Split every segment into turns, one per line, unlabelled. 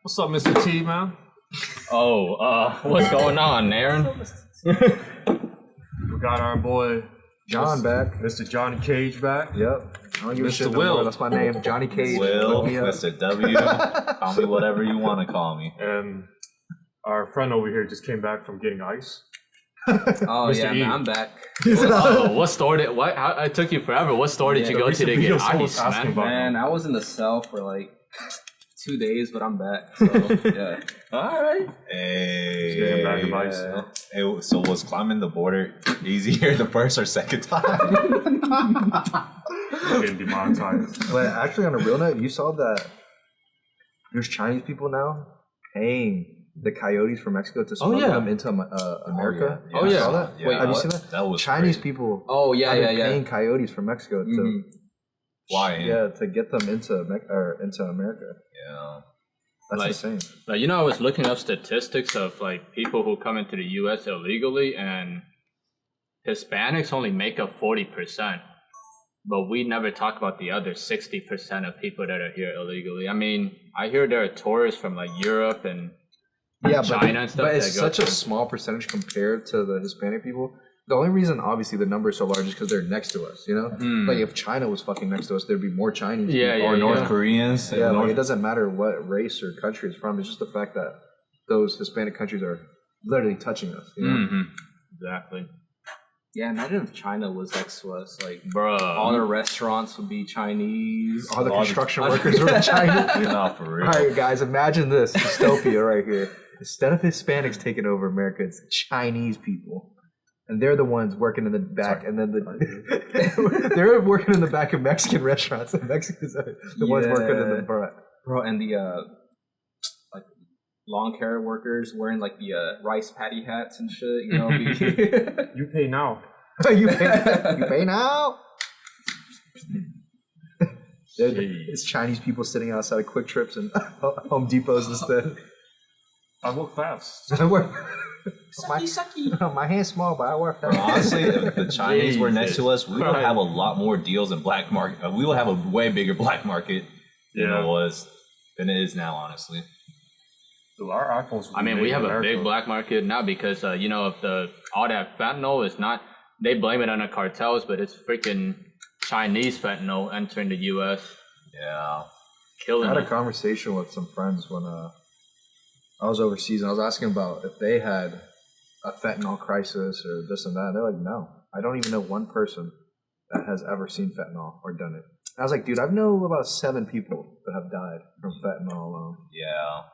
What's up, Mr. T, man?
What's going on, Aaron?
We got our boy
John back.
Mr. Johnny Cage back.
Yep. I don't give a shit no
Will.
more. That's my name, Johnny Cage.
Will, Mr. W. Call me whatever you want to call me.
And our friend over here just came back from getting ice.
Oh
Mr.
yeah,
E.
man, I'm back.
What store did? What? How, it took you forever. What store did you go to get ice, man?
Man, I was in the cell for like 2 days, but I'm back. So yeah.
All right. Hey.
Getting a bag of ice.
Hey, so was climbing the border easier the first or second time?
Getting demonetized.
But actually, on a real note, you saw that there's Chinese people now paying the coyotes from Mexico to smuggle them into America.
Oh, yeah.
You saw that?
Yeah.
Wait, have you seen that?
That was
Chinese
crazy.
people.
Oh yeah,
have
yeah,
been
yeah.
paying coyotes from Mexico to.
Why?
Yeah, to get them into America.
Yeah.
That's insane.
Like, you know, I was looking up statistics of like people who come into the U.S. illegally, and Hispanics only make up 40%. But we never talk about the other 60% of people that are here illegally. I mean, I hear there are tourists from like Europe and China and stuff.
But it's such a small percentage compared to the Hispanic people. The only reason, obviously, the number is so large is because they're next to us, you know? Like, if China was fucking next to us, there'd be more Chinese people.
Or North Koreans.
Yeah, like, it doesn't matter what race or country it's from. It's just the fact that those Hispanic countries are literally touching us, you know?
Exactly.
Yeah, imagine if China was next to us. Like,
Bruh.
all the restaurants would be Chinese.
All the construction workers were Chinese.
No, for real.
All right, guys, imagine this dystopia right here. Instead of Hispanics taking over America, it's Chinese people. And they're the ones working in the back, and then they're working in the back of Mexican restaurants. And Mexicans are the ones working in the front.
Bro, and the like lawn care workers wearing like the rice patty hats and shit. You know,
You pay now.
you pay now. It's Chinese people sitting outside of Quick Trips and Home Depots instead.
I work fast.
I work. My hand's small, but I work fast.
Honestly, if the Chinese were next to us, we would have a lot more deals in black market. We would have a way bigger black market than it is now, honestly.
So our iPhones.
I mean, we have a big black market now because you know, if all that fentanyl is not, they blame it on the cartels, but it's freaking Chinese fentanyl entering the U.S.
Yeah,
killing.
I had a conversation with some friends when I was overseas, and I was asking about if they had a fentanyl crisis or this and that. And they're like, no, I don't even know one person that has ever seen fentanyl or done it. And I was like, dude, I know about 7 people that have died from fentanyl alone.
yeah.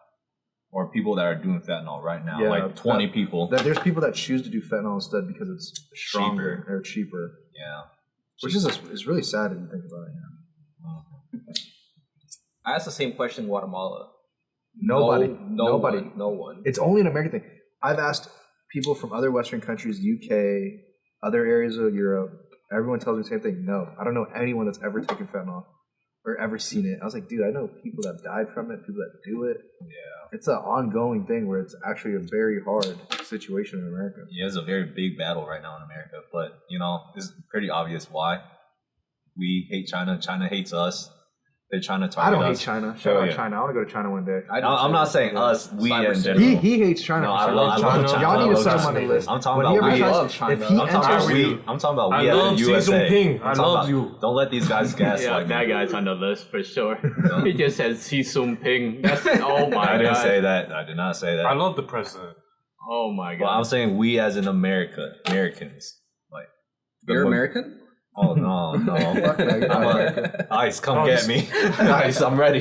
Or people that are doing fentanyl right now,
Yeah,
like 20 people.
There's people that choose to do fentanyl instead because it's stronger or cheaper.
Yeah.
Which is really sad if you think about it.
I asked the same question in Guatemala.
Nobody.
No one.
It's only an American thing. I've asked people from other Western countries, UK, other areas of Europe. Everyone tells me the same thing. No, I don't know anyone that's ever taken fentanyl or ever seen it. I was like, dude, I know people that died from it, people that do it.
Yeah.
It's an ongoing thing where it's actually a very hard situation in America.
Yeah, it's a very big battle right now in America. But, you know, it's pretty obvious why. We hate China. China hates us. They're trying to target us.
I don't hate China. Shout out China. I want to go to China one day.
I'm not saying us, we in general.
He hates China.
No,
for
I
sure.
love China.
Y'all need to sign him
China.
on the list.
I'm talking
When
about
he
we.
ever
love
tries-
China.
If he
I'm talking
enters,
about we. I'm talking about
I
we as
love
in
Xi
USA.
Jinping. I
I'm
love
talking
you.
about- Don't let these guys gas
Yeah,
like
that
me.
guy's on the list for sure. He just said Xi Jinping. That's, oh my
I didn't
god.
say that. I did not say that.
I love the president.
Oh my god.
Well, I'm saying we as in Americans. Like,
You're American?
Oh no, no.
Fuck that, you're
I'm
not
a, Ice, come
No,
get me. Ice, I'm ready.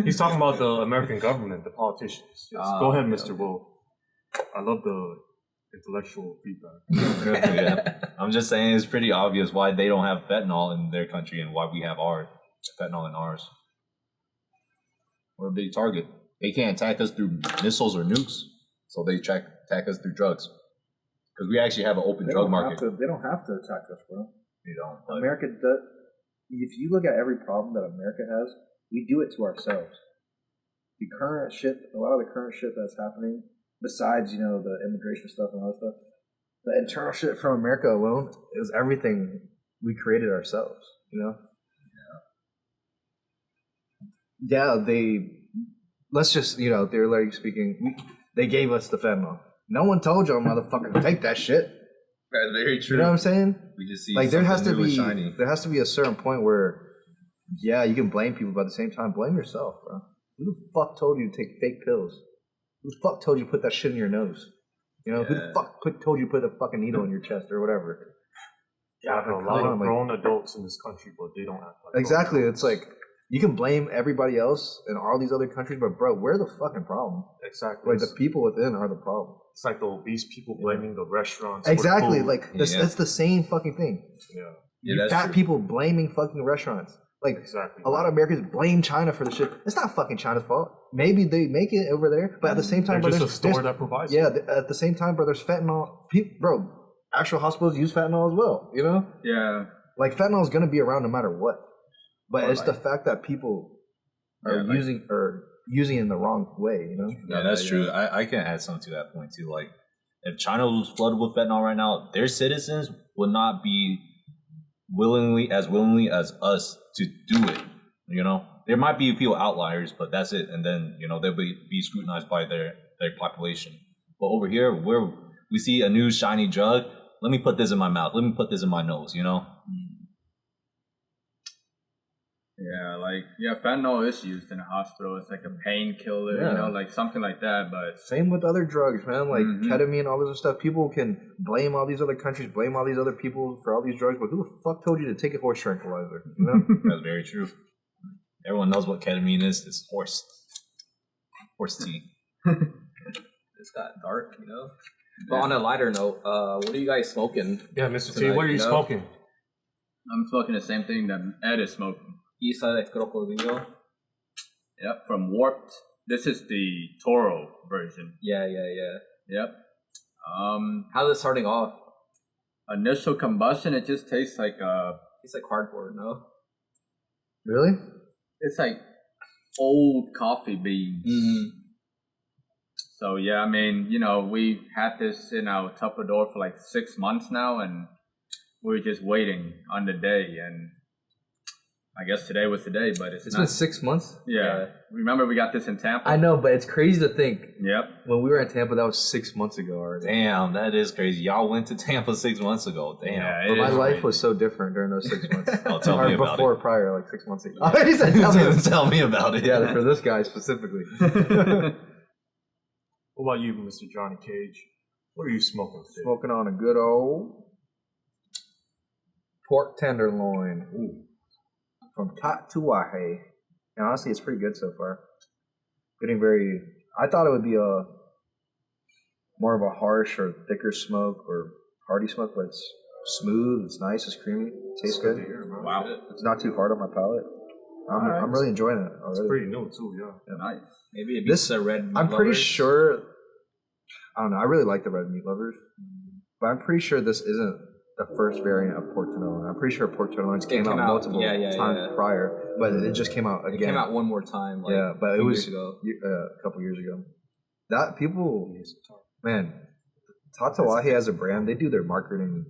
He's talking about the American government, the politicians. Yes. Go ahead, Mr. Will. I love the intellectual feedback.
Yeah. I'm just saying it's pretty obvious why they don't have fentanyl in their country and why we have our fentanyl in ours. We're a big target. They can't attack us through missiles or nukes, so they attack us through drugs. Because we actually have an open drug market.
They don't have to attack us, bro.
You know, but
America does. If you look at every problem that America has, we do it to ourselves. The current shit, a lot of the current shit that's happening, besides, you know, the immigration stuff and all that stuff, the internal shit from America alone is everything we created ourselves, you know? Yeah, they let's just, theoretically speaking, they gave us the fentanyl. No one told y'all, motherfucker, to take that shit.
That's very true.
You know what I'm saying?
We just see
like there has to be
shiny.
there has to be a certain point where, yeah, you can blame people, but at the same time, blame yourself, bro. Who the fuck told you to take fake pills? Who the fuck told you to put that shit in your nose? Who the fuck told you to put a fucking needle in your chest or whatever?
Yeah, a lot of grown adults in this country, but they don't act like
exactly. It's like you can blame everybody else in all these other countries, but bro, we're the fucking problem.
Exactly.
Like the people within are the problem.
It's like the obese people blaming the restaurants.
Exactly.
For the food.
Like that's the same fucking thing.
Yeah.
You fat people blaming fucking restaurants. Like a lot of Americans blame China for the shit. It's not fucking China's fault. Maybe they make it over there, but at the same time,
there's just a store that provides.
Yeah, at the same time, bro, there's fentanyl. Bro, actual hospitals use fentanyl as well.
Yeah.
Like fentanyl is gonna be around no matter what. But it's the fact that people are using it in the wrong way.
Yeah, that's true. I can add something to that point too. Like, if China was flooded with fentanyl right now, their citizens would not be willingly as us to do it. There might be a few outliers, but that's it. And then they'll be scrutinized by their population. But over here, where we see a new shiny drug, let me put this in my mouth. Let me put this in my nose.
Yeah, fentanyl is used in a hospital. It's like a painkiller, like something like that. But
same with other drugs, man, like ketamine, all this other stuff. People can blame all these other countries, blame all these other people for all these drugs, but who the fuck told you to take a horse tranquilizer?
That's very true. Everyone knows what ketamine is. It's horse tea.
It's got dark, But on a lighter note, what are you guys smoking?
Yeah, Mr. T, what are you smoking?
I'm smoking the same thing that Ed is smoking. Isa de Crocodilo. Yep, from Warped. This is the Toro version. Yeah. Yep. How's it starting off? Initial combustion, it just tastes like cardboard, no?
Really?
It's like old coffee beans. Mm-hmm. So yeah, I mean, we've had this in our Tupperware for like 6 months now, and we're just waiting on the day, and I guess today was the day, but it's not.
Been 6 months?
Yeah. Remember we got this in Tampa?
I know, but it's crazy to think.
Yep.
When we were in Tampa, that was 6 months ago already.
Damn, that is crazy. Y'all went to Tampa 6 months ago. Damn.
Yeah, but my life was so different during those 6 months.
Tell me about
before,
it.
prior, like 6 months ago.
Yeah.
He said,
tell me about it.
Yeah, for this guy specifically.
What about you, Mr. Johnny Cage? What are you smoking today?
Smoking on a good old pork tenderloin. Ooh. From Tatuaje. And honestly, it's pretty good so far. I thought it would be more of a harsh or thicker smoke or hearty smoke, but it's smooth, it's nice, it's creamy, it tastes good.
Wow.
It's not too hard on my palate. I'm really enjoying it already.
It's pretty new too, yeah.
Nice. Maybe it beats the red meat
I'm pretty
lovers.
sure, I don't know, I really like the red meat lovers, but I'm pretty sure this isn't the first variant of pork tenderloin. I'm pretty sure pork tenderloins came out multiple times prior, but it just came out again.
It came out one more time,
but it was
a
couple years ago. That people, man, Tatuaje as a brand, they do their marketing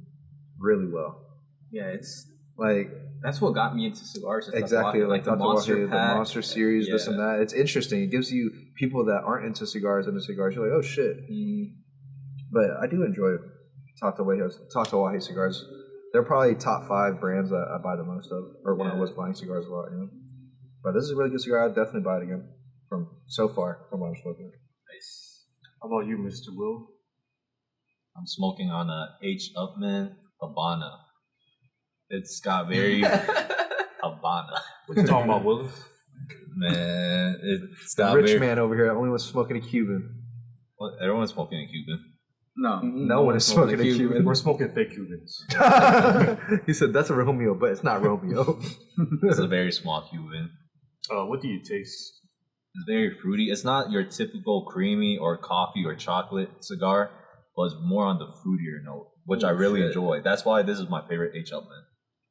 really well.
Yeah, it's
like
that's what got me into cigars.
Exactly, like the
Monster
Pack, the Monster series, this and that. It's interesting. It gives you people that aren't into cigars into cigars. You're like, oh shit. But I do enjoy Tatuaje cigars. They're probably top 5 brands that I buy the most of, or when I was buying cigars a lot. But this is a really good cigar. I'd definitely buy it again. From what I'm smoking.
Nice.
How about you, Mr. Will?
I'm smoking on a H. Upman Habana. It's got very Habana.
What you talking about, Willis?
Man, it's got
rich man over here. Only was smoking a Cuban.
Well, everyone's smoking a Cuban.
No one is smoking a Cuban.
We're smoking fake Cubans.
He said that's a Romeo, but it's not Romeo.
It's a very small Cuban.
What do you taste?
It's very fruity. It's not your typical creamy or coffee or chocolate cigar, but it's more on the fruitier note, which I really enjoy. That's why this is my favorite H. Upman.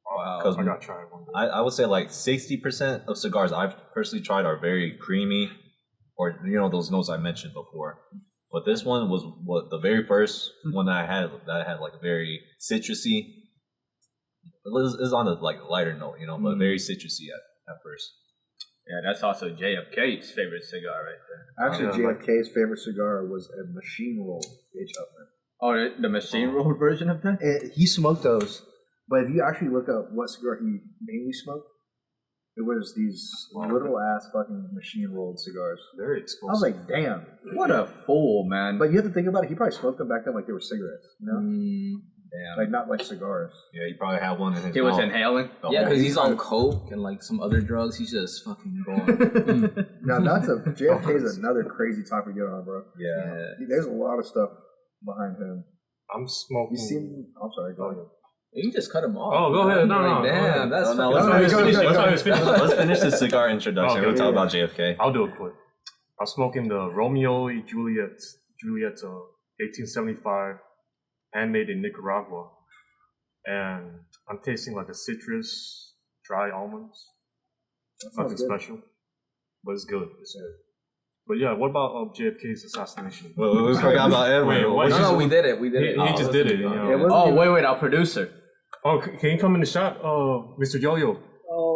Wow, I gotta try it one day.
I would say like 60% of cigars I've personally tried are very creamy, or those notes I mentioned before. But this one was the very first one that I had like a very citrusy. It was on the like lighter note, but very citrusy at first.
Yeah, that's also JFK's favorite cigar right there.
Actually, JFK's favorite cigar was a machine roll H. Upman.
Oh, the machine rolled version of that?
He smoked those, but if you actually look up what cigar he mainly smoked, it was these little ass fucking machine rolled cigars.
Very explosive.
I was like, damn.
What a fool, man.
But you have to think about it. He probably smoked them back then like they were cigarettes. You know?
Damn.
Like, not like cigars.
Yeah, he probably had one in his
He was inhaling?
Yeah, because he's on coke and like some other drugs. He's just fucking going.
Now, JFK is another crazy topic to get on, bro.
Yeah.
There's a lot of stuff behind him.
I'm smoking.
You seen? I'm sorry, go ahead.
You just cut him off.
Oh, go ahead. No.
Damn, that's
Let's finish the cigar introduction.
Okay,
We'll talk about JFK.
I'll do it quick. I'm smoking the Romeo y Juliet 1875, handmade in Nicaragua. And I'm tasting like a citrus, dry almonds. Nothing special, but it's good. It's good. But yeah, what about JFK's assassination?
Well, we forgot about Edwin.
No, we did it. We did it.
He just did it. You know.
Wait, our producer.
Oh, can you come in the shot, Mr. Yo-Yo?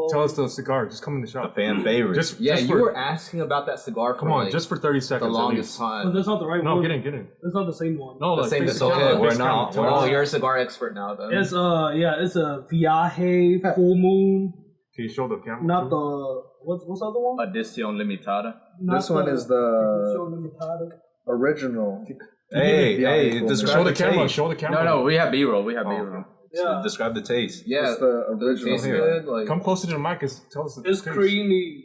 Tell us the cigar. Just come in the shot.
A fan favorite.
Just
you were asking about that cigar.
Come on, just for 30 seconds.
The longest time.
But that's not the right one.
No, get in.
That's not the same one.
No,
the same.
face
It's okay.
camera,
We're
face
not.
camera.
Oh, you're a cigar expert now, then.
It's it's a Viaje Full Moon.
Can you show the camera?
Not the what's the other one?
Edición Limitada.
This one is the original.
Hey,
Show
describe
the
the
camera.
taste.
Show the camera.
No, we have B-roll. B-roll.
Yeah,
Describe the taste.
Yeah,
It's the original
tastes
here.
good. Like
Come closer to the mic and tell us the
it's
taste.
creamy.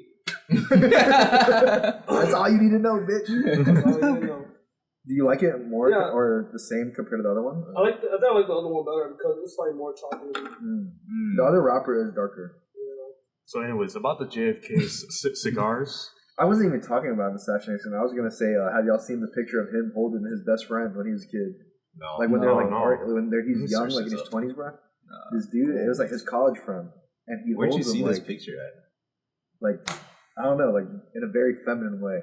That's all you need to know, bitch.
I
Do you like it more
Yeah.
or the same compared to the other one?
like I think I like the other one better because it's like more chocolatey.
The other wrapper is darker.
So, anyways, about the JFK cigars.
I wasn't even talking about the assassination. I was gonna say, have y'all seen the picture of him holding his best friend when he was a kid?
No.
Like when they're like
No.
he's young, like in his 20s, bro. This dude, it was like his college friend, and he
Where'd you
holds
see
him
this
like,
picture at?
like I don't know, like in a very feminine way.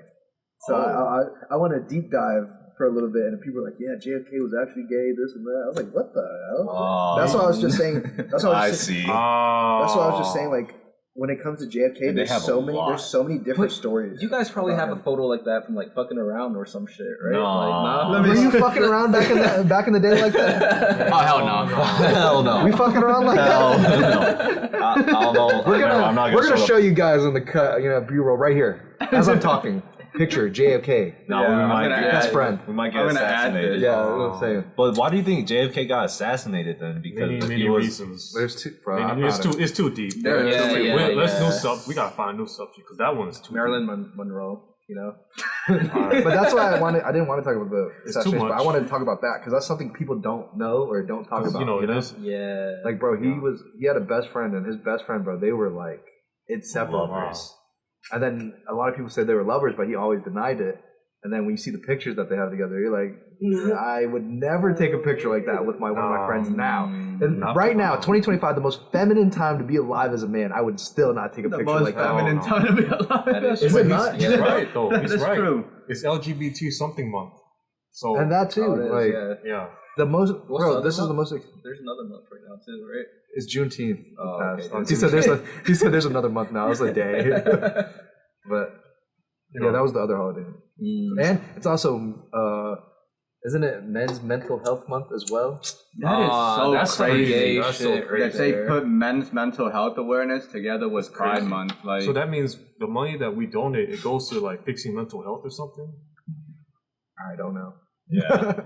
So I want to deep dive for a little bit, and people were like, "Yeah, JFK was actually gay, this and that." I was like, "What the hell?" That's what I was just saying. That's what I was
see.
That's what I was just saying. Like when it comes to JFK,
And they
there's
have
so
a
many.
lot.
There's so many different stories.
you guys probably
about
have a
him.
photo like that from like fucking around or some shit, right?
No.
Like,
Were you fucking around back in the day like that?
Oh, hell no.
Hell no.
We fucking around like
Hell
that?
no. I don't know. I'm not
We're gonna
show
show you guys in the cut, B-roll right here as I'm talking. Picture JFK.
No,
Yeah,
we
I'm
might
gonna
get
best friend.
We might get
I'm gonna add
assassinated.
this.
Yeah, that's what I'm saying.
But why do you think JFK got assassinated then? Because
Many
he was.
reasons.
There's two, bro.
It's too deep.
There is
Yeah,
too
yeah,
many.
Let's
yeah.
We gotta find a new subject because that one is too
Marilyn Monroe, you know.
But that's why I didn't want to talk about the
It's too
assassination, but I
much.
wanted to talk about that because that's something people don't know or don't talk
deep.
about.
You know,
you know?
Yeah.
Like, bro, he had a best friend, and his best friend, bro, they were like inseparable.
Lovers.
And then a lot of people said they were lovers, but he always denied it. And then when you see the pictures that they have together, you're like, I would never take a picture like that with one of my friends now. And right now, 2025, the most feminine time to be alive as a man, I would still not take a
The
picture
most
like that.
feminine time to be alive.
Is it not?
He's right though.
That
He's
is
right.
true.
It's LGBT something month. So
And that too,
it is,
like
yeah.
the most,
What's
bro.
the
This is
other
the most.
There's another month right now too, right?
It's Juneteenth.
Oh, okay.
He said there's another month now. It's a day, but yeah, that was the other holiday. And it's also, isn't it Men's Mental Health Month as well?
That is so
that's
crazy.
gay
That's so
shit
crazy.
right
That they
there.
put men's mental health awareness together with Pride
crazy.
Month. Like,
So that means the money that we donate, it goes to like fixing mental health or something.
I don't know.
Yeah.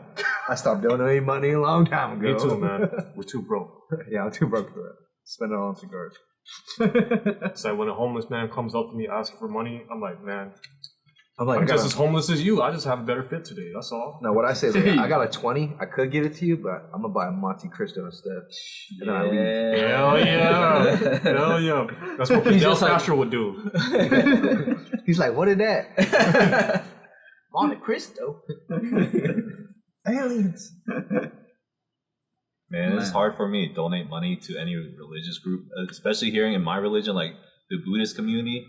I stopped donating money a long time ago.
Me too, man. We're too broke.
Yeah, I'm too broke for that. Spend it all on cigars.
It's like when a homeless man comes up to me asking for money, I'm like, man,
I'm like,
I'm
I got
just as homeless as you. I just have a better fit today. That's all.
no, what I say is, like, I got a 20. I could give it to you, but I'm gonna buy a Monte Cristo instead. And then I leave.
Hell yeah. Hell yeah. That's what
He's
Fidel
just like-
Castro would do.
He's like, what is that?
Monte Cristo.
Aliens.
Man, it's hard for me to donate money to any religious group, especially here in my religion, like the Buddhist community.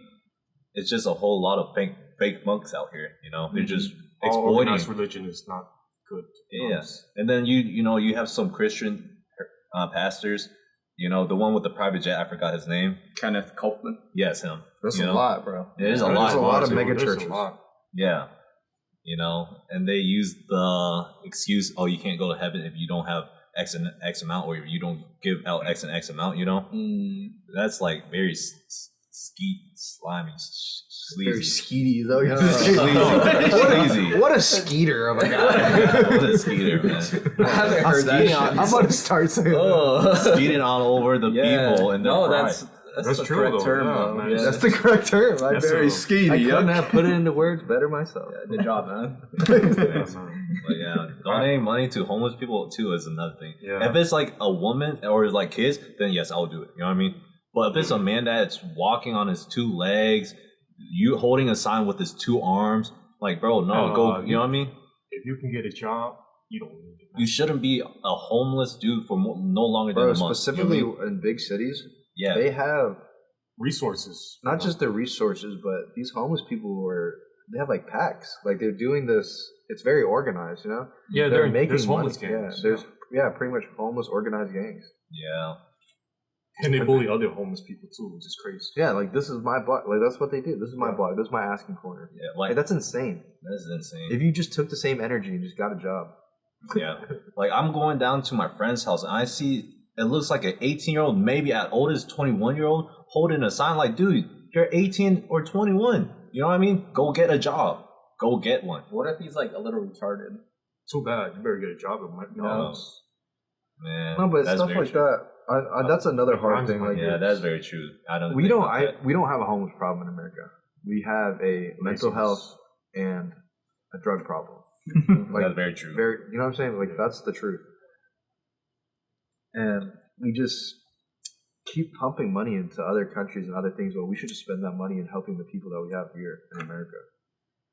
It's just a whole lot of fake monks out here. You know, they're just
All
exploiting.
organized religion is not good.
Yes, and then you have some Christian pastors. You know, the one with the private jet. I forgot his name.
Kenneth Copeland.
Yes, him.
That's
You
a
know?
lot, bro.
There's a
There's
lot.
a lot of
There's
mega
a
churches.
lot.
Yeah. You know, and they use the excuse, oh, you can't go to heaven if you don't have X and X amount, or if you don't give out X and X amount, you know? That's like very slimy,
Very
sleazy.
skeety, though.
Sleazy.
What a skeeter of a guy.
What a skeeter, man.
I haven't heard that shit.
I'm about to start saying that.
Skeeting all over the people and their pride.
That's the
true,
correct
though.
term,
Yeah,
though.
man.
Yeah.
That's the correct term. I'm
That's
very
a-
skeety. I couldn't have put it into words better myself.
Good job, man.
Yeah, man.
But yeah, donating money to homeless people too is another thing.
Yeah.
If it's like a woman or like kids, then yes, I'll do it. You know what I mean? But if it's a man that's walking on his 2 legs, you holding a sign with his 2 arms, like, bro, no, go. You know what I mean?
If you can get a job, you don't need it.
You shouldn't be a homeless dude for no longer than
Bro,
a month.
specifically
You know what I mean?
in big cities,
Yeah.
they have
Resources.
not just the resources, but these homeless people they have like packs. Like they're doing this. It's very organized, you know.
Yeah,
They're
there's
making
homeless
money.
gangs.
Yeah, pretty much homeless organized gangs.
Yeah.
And they bully other homeless people too, which is crazy.
Yeah, like this is my block. Like that's what they do. This is my block. This is my asking corner.
Yeah.
Like
Like,
that's insane.
that's insane.
If you just took the same energy and just got a job.
Yeah. Like, I'm going down to my friend's house and I see it looks like an 18-year-old, maybe at oldest 21-year-old, holding a sign like, dude, you're 18 or 21. You know what I mean? Go get a job. Go get one.
What if he's like a little retarded?
Too bad. You better get a job at McDonald's.
Man.
No, but
that's
stuff
very
like
true.
that. That's another hard thing. Like
Yeah, that's very true. I don't.
we
think
don't.
about that.
We don't have a homeless problem in America. We have a mental health and a drug problem.
That's very true.
You know what I'm saying? Like that's the truth. And we just keep pumping money into other countries and other things. Well, we should just spend that money in helping the people that we have here in America.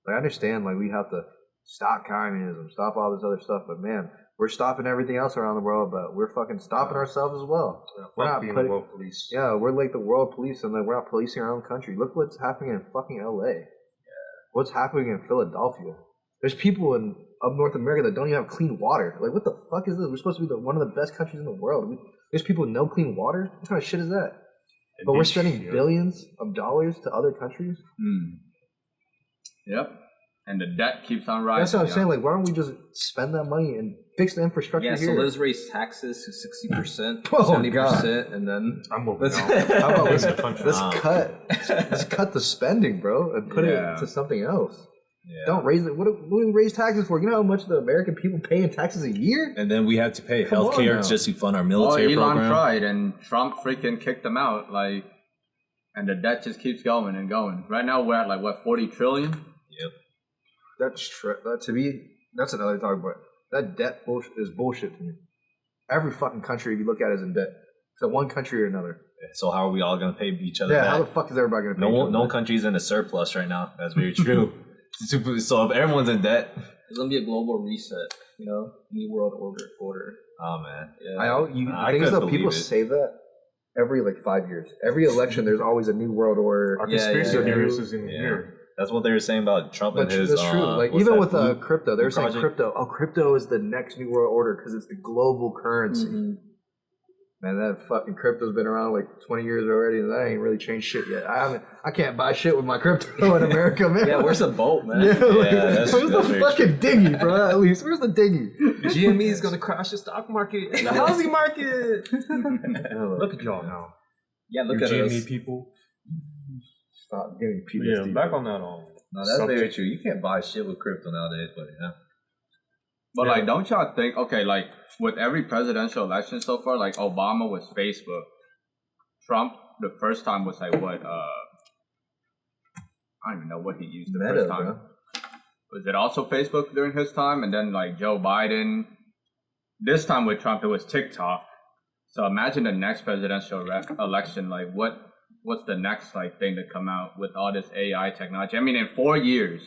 Like I understand, like we have to stop communism, stop all this other stuff, but man, we're stopping everything else around the world, but we're fucking stopping ourselves as well. We're not
being
putting-
the world police.
Yeah, we're like the world police, and like we're not policing our own country. Look what's happening in fucking LA. What's happening in Philadelphia? There's people in up North America that don't even have clean water. Like, what the fuck is this? We're supposed to be one of the best countries in the world. There's people with no clean water. What kind of shit is that? But we're spending billions of dollars to other countries.
Yep. And the debt keeps on rising.
That's what I'm saying. Like, why don't we just spend that money and fix the infrastructure
Yeah, so
here?
let's raise taxes to 60%,
Oh,
70%, and then
I'm moving
let's
out.
How about
Leaving the country.
let's cut the spending, bro, and put
Yeah.
it to something else.
Yeah.
Don't raise it. What do we raise taxes for? You know how much the American people pay in taxes a year?
And then we had to pay
Come on
healthcare
now.
just to fund our
Oh,
military
Elon
program.
tried, and Trump freaking kicked them out. Like, and the debt just keeps going and going. Right now, we're at like what 40 trillion.
Yep.
That's another talk, but that debt bullshit is bullshit to me. Every fucking country, if you look at it, is in debt. So one country or another.
So how are we all gonna pay each other
Yeah,
back?
how the fuck is everybody going to pay? each
No,
other
no
back?
country's in a surplus right now. That's very true. So if everyone's in debt,
there's gonna be a global reset. You know, new world order.
oh man,
Yeah.
The thing is that people say that every like 5 years. Every election, there's always a new world order.
Our
Yeah,
conspiracy
yeah, yeah.
theories is in
Yeah.
here.
that's what they were saying about Trump
But
and his.
that's true. Like
what's
even
that,
with
blue-
crypto, they were saying
project?
crypto is the next new world order because it's the global currency. Man, that fucking crypto's been around like 20 years already, and that ain't really changed shit yet. I can't buy shit with my crypto in America, man.
Yeah, where's the boat, man?
Yeah, like,
that's
where's the
very
fucking dinghy, bro? At least where's the dinghy?
GME is gonna crash the stock market, the housing market.
Look at y'all now.
Yeah, look
You
at
GME
us.
people.
Stop giving
Yeah,
PTSD.
back on that.
No, that's
subject.
very true. You can't buy shit with crypto nowadays, but yeah.
But
Yeah.
like, don't y'all think? Okay, like with every presidential election so far, like Obama was Facebook, Trump the first time was like what? I don't even know what he used the
Meta,
first time.
bro.
Was it also Facebook during his time? And then like Joe Biden. This time with Trump, it was TikTok. So imagine the next presidential election. Like what's the next like thing to come out with all this AI technology? I mean, in 4 years,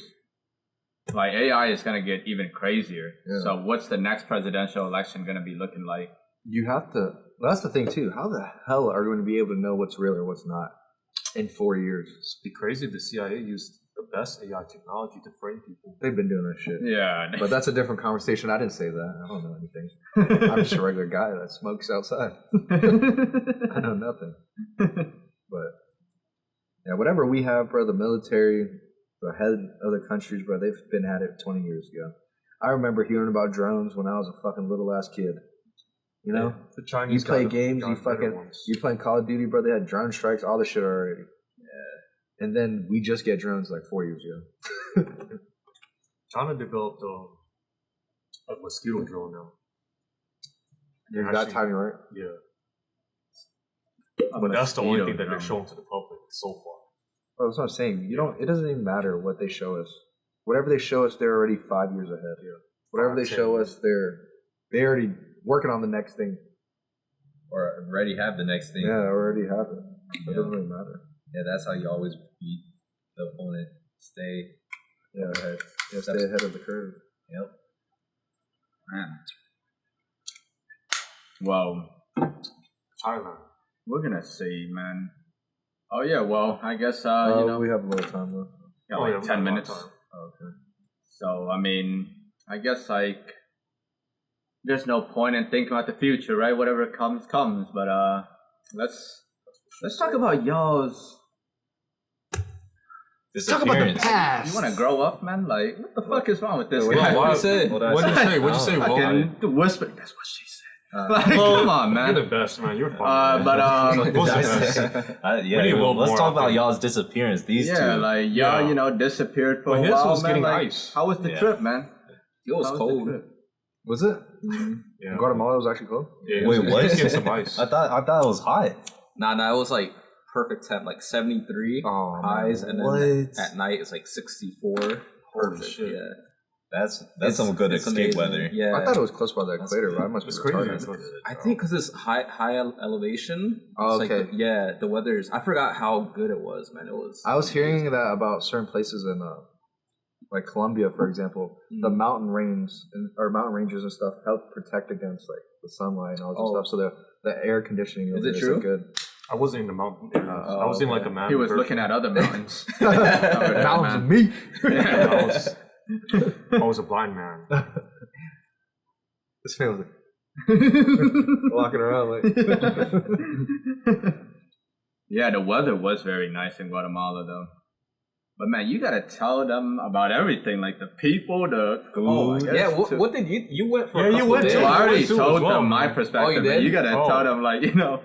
like AI is gonna get even crazier.
Yeah.
So what's the next presidential election gonna be looking like?
You have to. That's the thing too. How the hell are you going to be able to know what's real or what's not in 4 years?
It'd be crazy if the CIA used the best AI technology to frame people.
They've been doing that shit.
Yeah.
But that's a different conversation. I didn't say that. I don't know anything. I'm just a regular guy that smokes outside. I know nothing. But Yeah, whatever we have, bro, the military, the head of the countries, bro, they've been at it 20 years ago. I remember hearing about drones when I was a fucking little ass kid. You know?
The Chinese
you play
got
games, you
better
fucking,
ones.
you playing Call of Duty, bro, they had drone strikes, all the shit already. Yeah. And then we just get drones like 4 years ago.
China developed a mosquito drone now.
You're that tiny, right?
Yeah. But that's the only thing that they're showing to the public so far.
Well, that's what I'm saying. It doesn't even matter what they show us. Whatever they show us, they're already 5 years ahead.
Yeah.
Whatever they show us, they're already working on the next thing.
Or already have the next thing.
Yeah, already have it. It doesn't really matter.
Yeah, that's how you always beat the opponent. Stay ahead.
Yeah, stay ahead of the curve.
Yep.
Man. Well,
Thailand.
we're gonna see, man. Oh yeah, well, I guess
we have a little time left.
got
Oh,
like
yeah, we
10
got a lot of
minutes.
time.
Okay.
So I mean, I guess like there's no point in thinking about the future, right? Whatever comes, comes. But let's talk about y'all's.
Let's talk about the past.
You want to grow up, man? Like, what the fuck is wrong with this
Wait,
guy?
what did you say?
What'd you say? What'd you say?
Fucking the whisper. That's what she said. Like, come on, man.
You're the best, man. You're fun.
But
Who's the best?
Yeah,
We need a little
let's
more
talk
out
about
there.
y'all's disappearance. These two.
yeah, like y'all,
Yeah.
you know, disappeared for
But
a
his
while,
was
man.
getting
Like,
ice.
how was the
Yeah.
trip, man?
It was
How
cold.
the trip?
Was it?
Yeah.
Guatemala was actually cold?
Yeah,
Wait,
he's
what?
getting some ice.
I thought it was hot.
Nah, it was like perfect temp, like 73
Oh,
highs, and then
what?
at night it's like 64.
Holy
Perfect,
shit.
yeah.
That's
It's-
some good
it's
escape
amazing.
weather.
Yeah,
I thought it was close by the
That's
equator,
good.
but I must be
It's crazy.
retarded.
I think because it's high elevation.
Oh,
it's
okay.
Like the weather's. I forgot how good it was, man. It was.
I was hearing that about certain places in like Colombia, for example, the mountain ranges and stuff help protect against like the sunlight and all this stuff. So the air conditioning
Is
over
it
there
true?
isn't good.
I wasn't in the mountain areas. I was in like a mountain.
He was looking at other mountains.
Mountains of meat.
I was a blind man.
This man was like walking around like.
Yeah, the weather was very nice in Guatemala, though. But man, you gotta tell them about everything, like the people, the food.
Oh, yeah. What did you went for?
Yeah,
a
you
couple
went
days.
to-
So I already
went to
told
as well,
them my
man.
perspective.
Oh, you
but
did?
You gotta
Oh.
tell them, like, you know.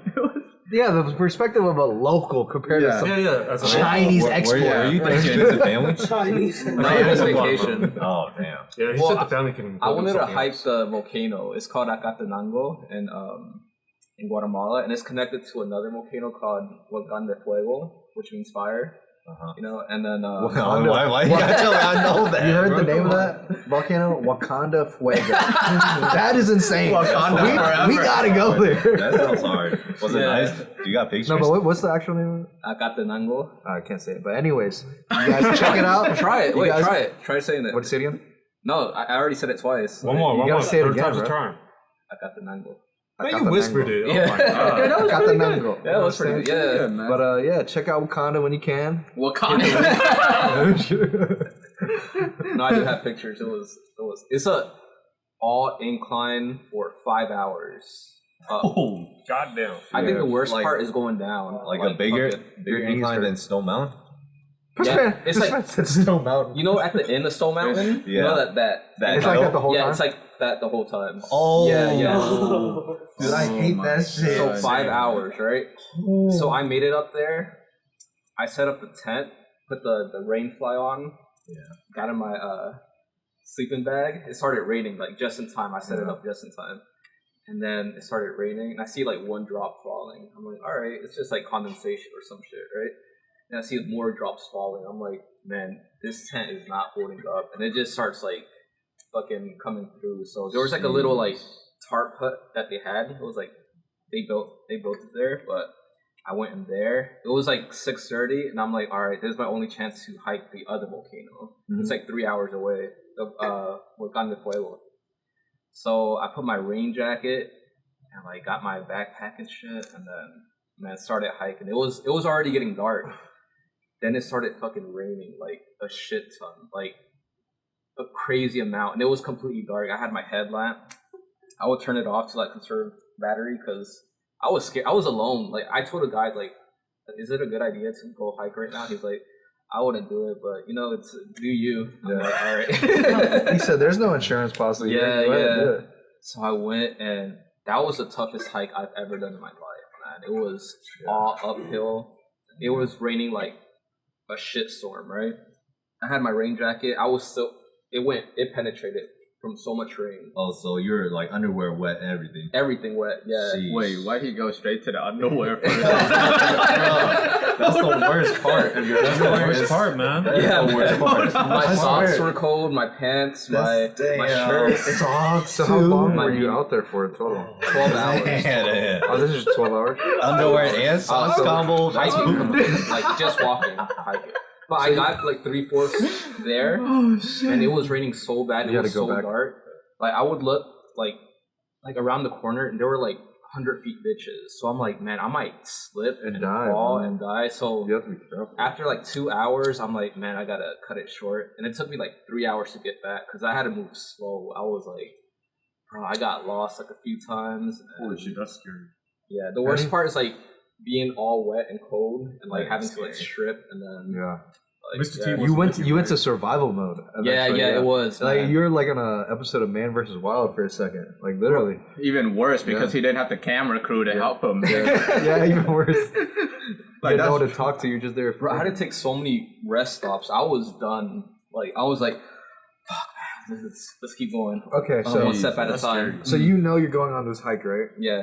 Yeah, the perspective of a local compared to some
Yeah. That's a
Chinese export.
Were you thinking visit family?
Chinese.
No, it was vacation.
Oh damn.
Yeah, he
Well,
said the family can.
I
go do
wanted to
something
hike
else.
the volcano. It's called Acatenango in Guatemala, and it's connected to another volcano called Volcán de Fuego, which means fire. You know, and then
Why you gotta tell me I know that?
You heard
bro?
the name of that volcano? Wakanda Fuego. That is insane.
Wakanda forever.
we gotta go there.
That sounds hard. Was it
Yeah.
nice? You got pictures?
No, but what's the actual name of it?
Acatenango.
I can't say it. But anyways, you guys check it out.
Try it.
You
Wait,
guys-
try it. Try saying it.
What's it again?
No, I already said it twice.
One more.
gotta say it
Third
again,
time's a
bro.
charm.
Acatenango.
Man, you whispered it.
Yeah.
Oh my god.
Okay, that was pretty
Acatenango.
good. Yeah, that was pretty good. Yeah.
Good, man.
But yeah, check out Wakanda when you can.
Wakanda.
No, I do have pictures. It's a all incline for 5 hours.
Oh, goddamn.
I think the worst
like-
part is going down.
like a bigger
fucking-
incline than Snow Mountain?
Yeah, it's like
it's Stone Mountain.
you know at the end of Stone Mountain, you know that
It's like that the whole
yeah,
time.
it's like that the whole time.
Oh.
Yeah.
Dude, I hate that shit.
So 5 hours, right? So I made it up there. I set up the tent, put the rain fly on. Yeah. Got in my sleeping bag. It started raining like just in time. I set it up just in time. And then it started raining, and I see like one drop falling. I'm like, all right, it's just like condensation or some shit, right? And I see more drops falling. I'm like, man, this tent is not holding up. And it just starts like fucking coming through. So there was like a little like tarp hut that they had. It was like they built it there, but I went in there. It was like 6:30, and I'm like, all right, this is my only chance to hike the other volcano. It's like 3 hours away of Volcán de Fuego. So I put my rain jacket and like got my backpack and shit, and then man started hiking. It was already getting dark. Then it started fucking raining like a shit ton, like a crazy amount, and it was completely dark. I had my headlamp. I would turn it off to like conserve battery because I was scared. I was alone. Like I told a guy like is it a good idea to go hike right now? He's like, I wouldn't do it, but it's do you. I'm like, all right.
He said, "There's no insurance policy."
Yeah,
Go ahead,
yeah.
do it.
So I went, and that was the toughest hike I've ever done in my life, man. It was all uphill. It was raining like a shitstorm, right? I had my rain jacket. It penetrated from so much rain.
Oh, so you're like underwear wet and everything.
Everything wet, yeah.
Jeez.
Wait, why'd he go straight to the underwear first?
That's the worst part.
That's the worst part, man.
Yeah,
the worst part.
my socks were cold, my pants, my shirt.
Socks. So how long were you out there for in total?
12 hours.
Yeah.
Oh, this is just 12 hours.
Underwear and socks combo. That's
Hiking, like just walking, hiking. But I got like 3/4 there, and it was raining so bad. It was so dark. Like I would look like around the corner, and there were like 100 feet ditches. So I'm like, man, I might slip and fall and die. So
you have to be careful.
after like 2 hours, I'm like, man, I gotta cut it short. And it took me like 3 hours to get back because I had to move slow. I was like, bro, I got lost like a few times.
Holy shit, that's scary.
Yeah, the worst part is like being all wet and cold and like having to like strip and then like,
Mr. T,
you went to survival mode.
Yeah, it was.
Like
man.
you were like on a episode of Man vs. Wild for a second, like literally.
Even worse because he didn't have the camera crew to help him.
Yeah, even worse.
Like,
you didn't know what to talk to. You're just there.
Bro, I had to take so many rest stops. I was done. Like I was like, fuck, man, let's keep going.
Okay, so
one step at a time.
So you know you're going on this hike, right?
Yeah.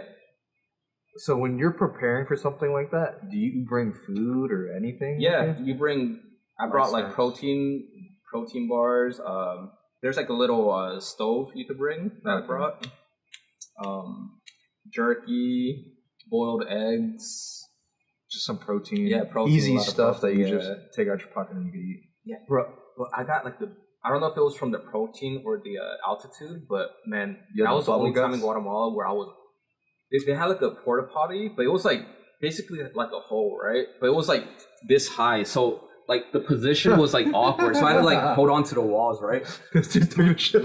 So when you're preparing for something like that, do you bring food or anything?
Yeah, you bring. I brought like protein bars. There's like a little stove you could bring that I brought. Jerky, boiled eggs.
Just some protein.
Yeah, protein.
Easy stuff that you
yeah.
just take out your pocket and you can eat.
Yeah, bro. I got like I don't know if it was from the protein or the altitude, but man, that was the only time in Guatemala where I was. They had like a porta potty, but it was like basically like a hole, right? But it was like this high, so like the position was like awkward. So I had to like hold on to the walls, right?
This dude's taking a shit.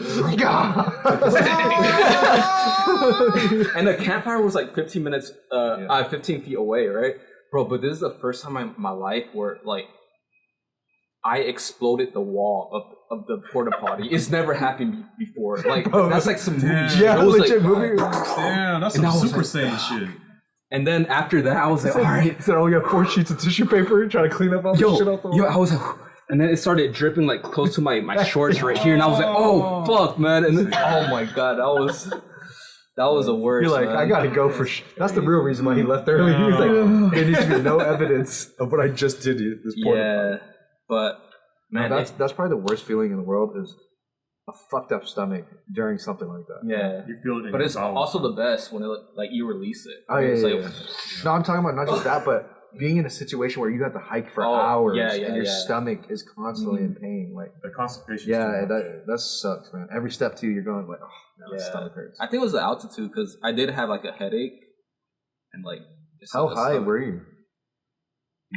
And the campfire was like 15 feet away, right, bro? But this is the first time in my life where like I exploded the wall of the porta potty. It's never happened before. Like bro, that's like some movie shit.
Yeah,
it was
legit
like,
movie.
Damn, that's some Super Saiyan shit.
And then after that, I was like, all right.
So we got 4 sheets of tissue paper trying to clean up all the shit off the wall.
I was like, and then it started dripping like close to my shorts right here, and I was like, oh fuck, man! And then, oh my god, that was the worst.
You're like,
man.
I gotta go for. That's the real reason why he left early. He was like, there needs to be no evidence of what I just did. This
yeah, but man,
that's probably the worst feeling in the world is a fucked up stomach during something like that.
Yeah,
you feel it,
but it's also the best when you release it.
Oh yeah. No, I'm talking about not just that, but being in a situation where you have to hike for hours and your stomach is constantly in pain, like
the constipation.
Yeah, that sucks, man. Every step too, you're going like, oh, my stomach hurts.
I think it was the altitude because I did have like a headache, and like
how high were you?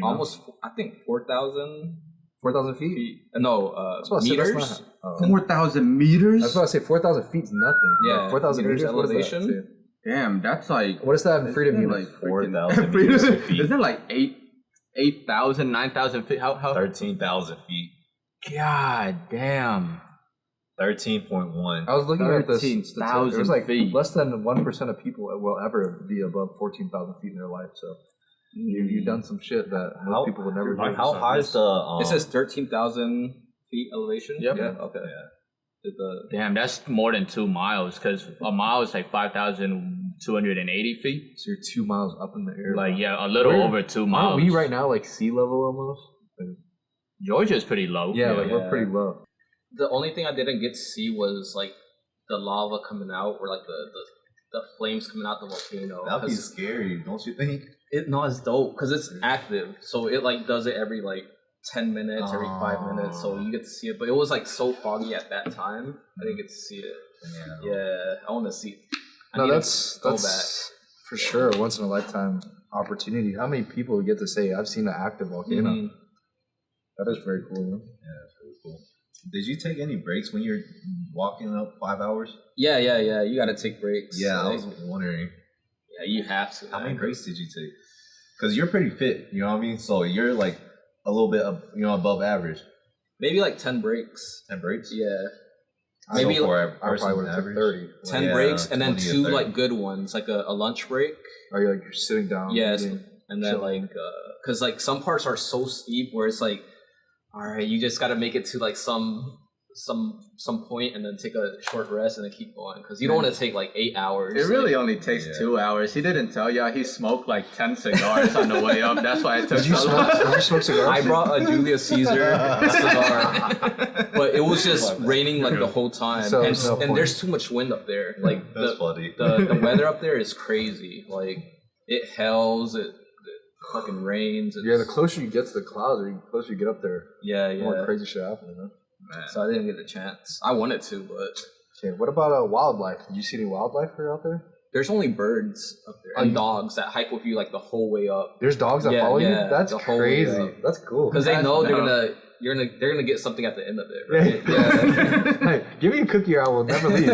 Almost, I think 4,000.
4,000 feet?
No, meters.
4,000 meters?
I was about to say 4,000 feet is nothing.
Yeah,
4,000 meters
elevation.
Damn, that's like.
What is that in freedom units?
Like 4,000 meters feet.
Isn't it like
8,000, 9,000 feet? How?
13,000 feet.
God damn.
13.1.
I was looking at this.
13,000
There's like
feet.
less than 1% of people will ever be above 14,000 feet in their life. So you've done some shit that most people would never do.
How high is the?
It says 13,000 feet elevation.
Yep.
Yeah. Okay. Yeah.
Damn, that's more than 2 miles because a mile is like 5,280 feet.
So you're 2 miles up in the air.
Like a little over 2 miles.
Aren't we right now like sea level almost?
Georgia's pretty low.
Yeah, we're pretty low.
The only thing I didn't get to see was like the lava coming out, or like the flames coming out the volcano.
That'd be scary, don't you think?
It's dope because it's active, so it like does it every like 10 minutes, every 5 minutes, so you get to see it. But it was like so foggy at that time, I didn't get to see it. Yeah, I want to see it.
No, that's for sure a once in a lifetime opportunity. How many people get to say I've seen an active volcano? Mm-hmm. That is very cool. Man.
Yeah, that's really cool. Did you take any breaks when you're walking up 5 hours?
Yeah. You got to take breaks.
Yeah, I was wondering.
Yeah, you have to.
How many breaks did you take? Because you're pretty fit, you know what I mean? So you're like a little bit, above average.
Maybe like 10 breaks.
10 breaks?
Yeah.
Maybe
I probably would have took 30.
10 breaks and then 2 like good ones, like a lunch break.
Are you like you're sitting down?
Yes, and then like, because like some parts are so steep where it's like, all right, you just got to make it to like some point and then take a short rest and then keep going because you don't want to take like 8 hours.
It really only takes 2 hours. He didn't tell you he smoked like 10 cigars on the way up. That's why it took so long.
Did you smoke cigars?
I brought a Julius Caesar cigar, but it was just raining like the whole time,
So
and there's too much wind up there. Like
That's funny.
the weather up there is crazy. Like it hails, it fucking rains.
Yeah, the closer you get to the clouds, the closer you get up there,
yeah,
the more crazy shit happens.
Man.
So I didn't get a chance. I wanted to, but
Okay, what about wildlife? Did you see any wildlife out there?
there's only birds up there and dogs that hike with you like the whole way up
There's dogs that follow you? That's
the whole way
crazy.
up.
That's cool.
because they know they're gonna get something at the end of it. Right? Yeah.
Hey, give me a cookie or I will never leave.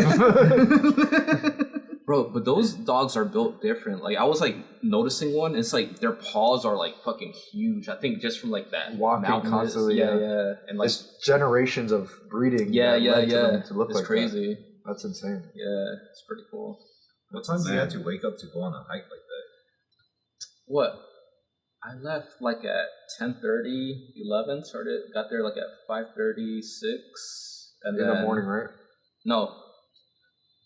Bro, but those dogs are built different. Like I was like noticing one. It's like their paws are like fucking huge. I think just from like that
Walking constantly.
yeah, and like
It's generations of breeding.
yeah,
that led to
yeah.
them to look
It's
like
crazy.
that. That's insane.
Yeah, it's pretty cool.
What time do you have to wake up to go on a hike like that?
What? I left like at 10:30, 11. Got there like at 5:36, and
In
then
the morning, right?
No.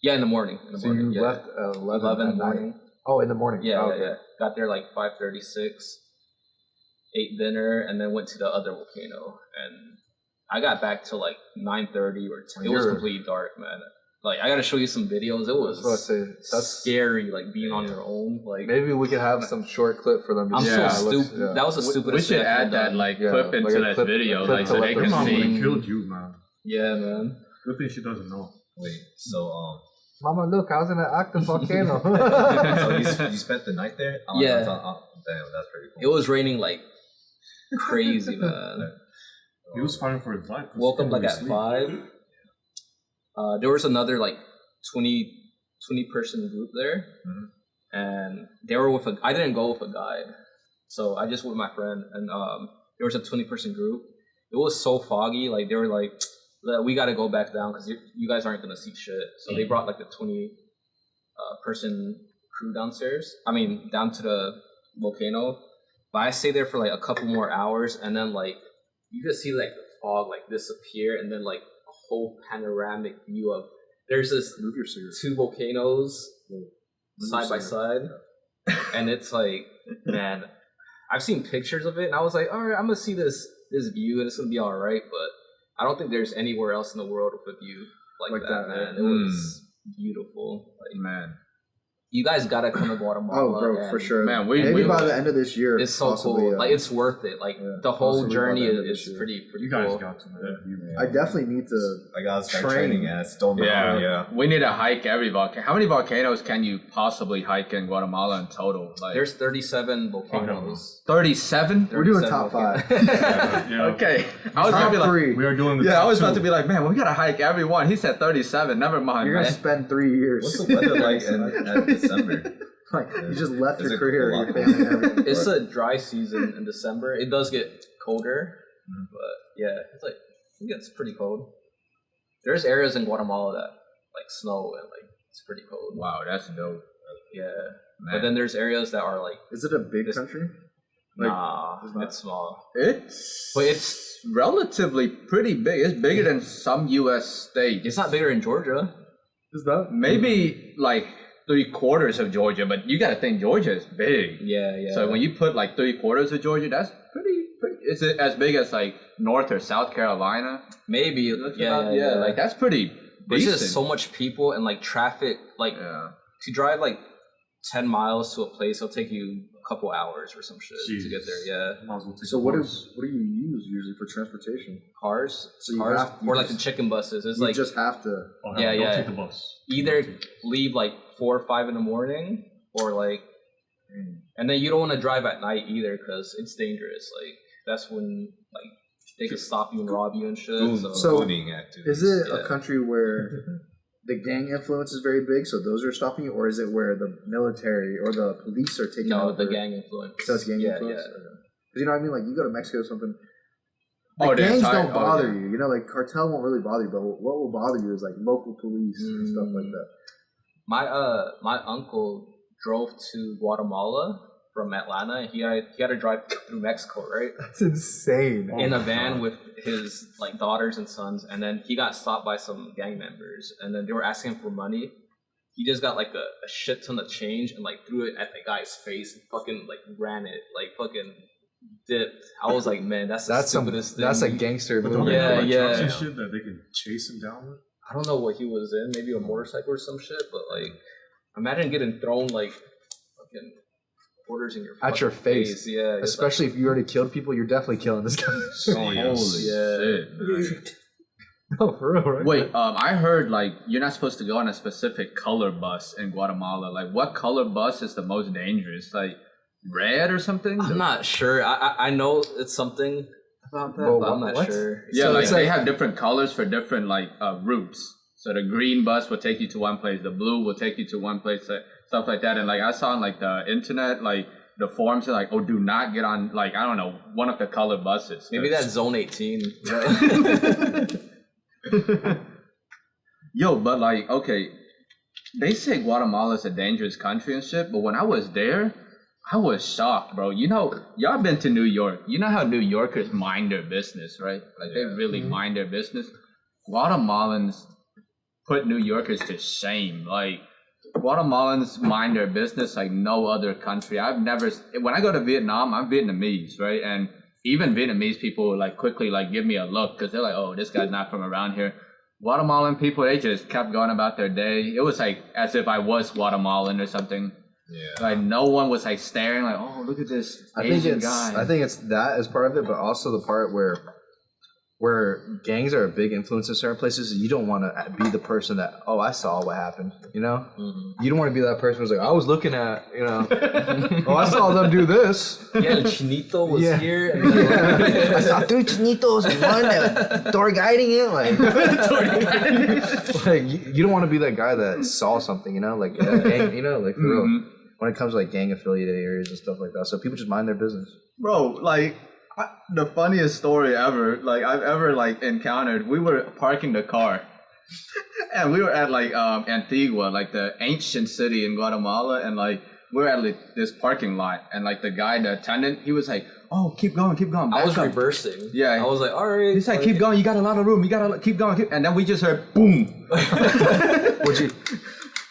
Yeah, in the morning.
So you left at 11 at
morning.
night? Oh, in the morning.
Yeah,
Oh,
yeah,
okay.
yeah. Got there like 5:36, ate dinner, and then went to the other volcano. And I got back to like 9:30 or 10. It was completely dark, man. Like I gotta show you some videos. It was
that's
scary, like being on your own. Like
maybe we could have some short clip for them. To
I'm
see
so
how it looks.
stupid.
Yeah.
That was the stupidest.
We should
thing I
add
could've
that
done.
like
Yeah,
clip into
like a
that
clip-
video,
clip
like
to
so
let
they
them
can
know.
Mom would
see.
have killed you, man.
Yeah, man.
Good thing she doesn't know.
Wait, so
Mama, look, I was in an active volcano.
so you spent the night there?
Yeah.
Damn, that's pretty
It
cool.
was raining like crazy, man.
He was fighting for his life.
Woke up like at 5. There was another like 20 person group there, and they were with I didn't go with a guide, so I just went with my friend, and there was a 20 person group. It was so foggy, like they were like, we got to go back down because you guys aren't gonna see shit. So they brought like the 20 person crew down to the volcano. But I stayed there for like a couple more hours, and then like you could see like the fog like disappear, and then like a whole panoramic view of there's this 2 volcanoes side by side, and it's like, man, I've seen pictures of it, and I was like, all right, I'm gonna see this view, and it's gonna be all right, but I don't think there's anywhere else in the world with a view like that, man. It was beautiful. Like,
Man.
you guys gotta come to Guatemala.
Oh, bro,
and
for sure.
Man,
maybe by the end of this year,
It's so
possibly,
cool. Like it's worth it. Like the whole
possibly by
journey
the end of
is
this year.
pretty
You guys
cool.
got to, man.
I definitely need to.
I gotta start
Train.
training ass. Don't know.
Yeah, we need to hike every volcano. How many volcanoes can you possibly hike in Guatemala in total? Like
There's 37 volcanoes.
37.
We're doing
37
top 5.
Yeah.
Okay, I was gonna be
Top
like,
3.
We are doing the
yeah, I
top
was about
two.
to be like, man, we gotta hike every one. He said 37. Never mind,
You're gonna
man.
spend 3 years.
What's the weather like at December?
Like you just left
Is
your
it
career,
cool?
your family, and everything.
It's a dry season in December. It does get colder, but yeah, it's like it gets pretty cold. There's areas in Guatemala that like snow and like it's pretty cold.
Wow, that's dope.
Yeah,
Man.
but then there's areas that are like
Is it a big country? Like,
nah,
it's not-
it's small.
But it's relatively pretty big. It's bigger than some U.S. states.
It's not bigger in Georgia.
Is that?
Maybe like 3/4 of Georgia, but you gotta think Georgia is big.
Yeah, yeah.
So when you put like 3/4 of Georgia, that's pretty. Is it as big as like North or South Carolina?
maybe
Yeah, like that's pretty.
there's
decent.
just so much people and like traffic. Like to drive like 10 miles to a place, it'll take you a couple hours or some shit to get there. Yeah,
Might as well take
So
the
what
bus.
do you use usually for transportation?
cars,
So you
cars,
have- you
or like
just-
the chicken buses. It's
You
like
just have to.
Oh,
Yeah,
don't
yeah.
take the bus.
either leave like 4 or 5 in the morning, or like, and then you don't want to drive at night either because it's dangerous. Like that's when like they can stop you and rob you and shit. So
So-
Gooning activities.
Is it a
Yeah.
country where
the gang influence is very big, so those are stopping you, or is it where the military or the police are taking over?
No, the gang influence.
So it's gang influence?
Yeah.
Because you know what I mean? Like, you go to Mexico or something,
Oh,
gangs
the entire-
don't bother you. You know, like, cartel won't really bother you, but what will bother you is, like, local police and stuff like that.
My uncle drove to Guatemala from Atlanta, and he had to drive through Mexico, right?
That's insane.
In a van with his like daughters and sons, and then he got stopped by some gang members, and then they were asking him for money. He just got like a shit ton of change and like threw it at the guy's face and fucking like ran it, like fucking dipped. I was like, man, that's the stupidest thing.
That's a gangster
But
move.
don't they have, like,
Yeah.
trucks and shit that they can chase him down with?
I don't know what he was in, maybe a motorcycle or some shit, but like, imagine getting thrown like fucking quarters in your
At your face.
Yeah,
Especially if you already killed people, you're definitely killing this guy.
Holy shit.
No, for real, right?
Wait, I heard like you're not supposed to go on a specific color bus in Guatemala. Like, what color bus is the most dangerous? Like, red or something?
I'm not sure. I know it's something about that,
Well,
but I'm not
what?
sure.
Yeah,
So
like
it's
they
like-
have different colors for different like routes. So the green bus will take you to one place, the blue will take you to one place, stuff like that. And like I saw on like the internet, like the forums are like, oh, do not get on like I don't know one of the color buses.
Maybe that's Zone 18.
Yo, but like okay, they say Guatemala is a dangerous country and shit, but when I was there, I was shocked, bro. You know, y'all been to New York. You know how New Yorkers mind their business, right? Like they really mind their business. Guatemalans put New Yorkers to shame. Like Guatemalans mind their business like no other country. When I go to Vietnam, I'm Vietnamese, right? And even Vietnamese people like quickly like give me a look because they're like, oh, this guy's not from around here. Guatemalan people, they just kept going about their day. It was like as if I was Guatemalan or something. Yeah. Like no one was like staring like, oh, look at this Asian guy.
I think it's that as part of it, but also the part where gangs are a big influence in certain places. You don't want to be the person that, oh, I saw what happened. You know, you don't want to be that person who's like, I was looking at, you know, oh, I saw them do this.
Yeah, the Chinito was here. And
I saw three chinitos and one door guiding it. Like you don't want to be that guy that saw something, you know, like gang, you know, like for real. When it comes to like gang affiliated areas and stuff like that, so people just mind their business.
Bro, like the funniest story ever, like I've ever like encountered. We were parking the car, and we were at like Antigua, like the ancient city in Guatemala, and like we were at like, this parking lot, and like the attendant, he was like, "Oh, keep going, keep going."
I was reversing.
Yeah,
I was like, all right.
He's like, "Keep going, you got a lot of room. You gotta keep going." And then we just heard boom.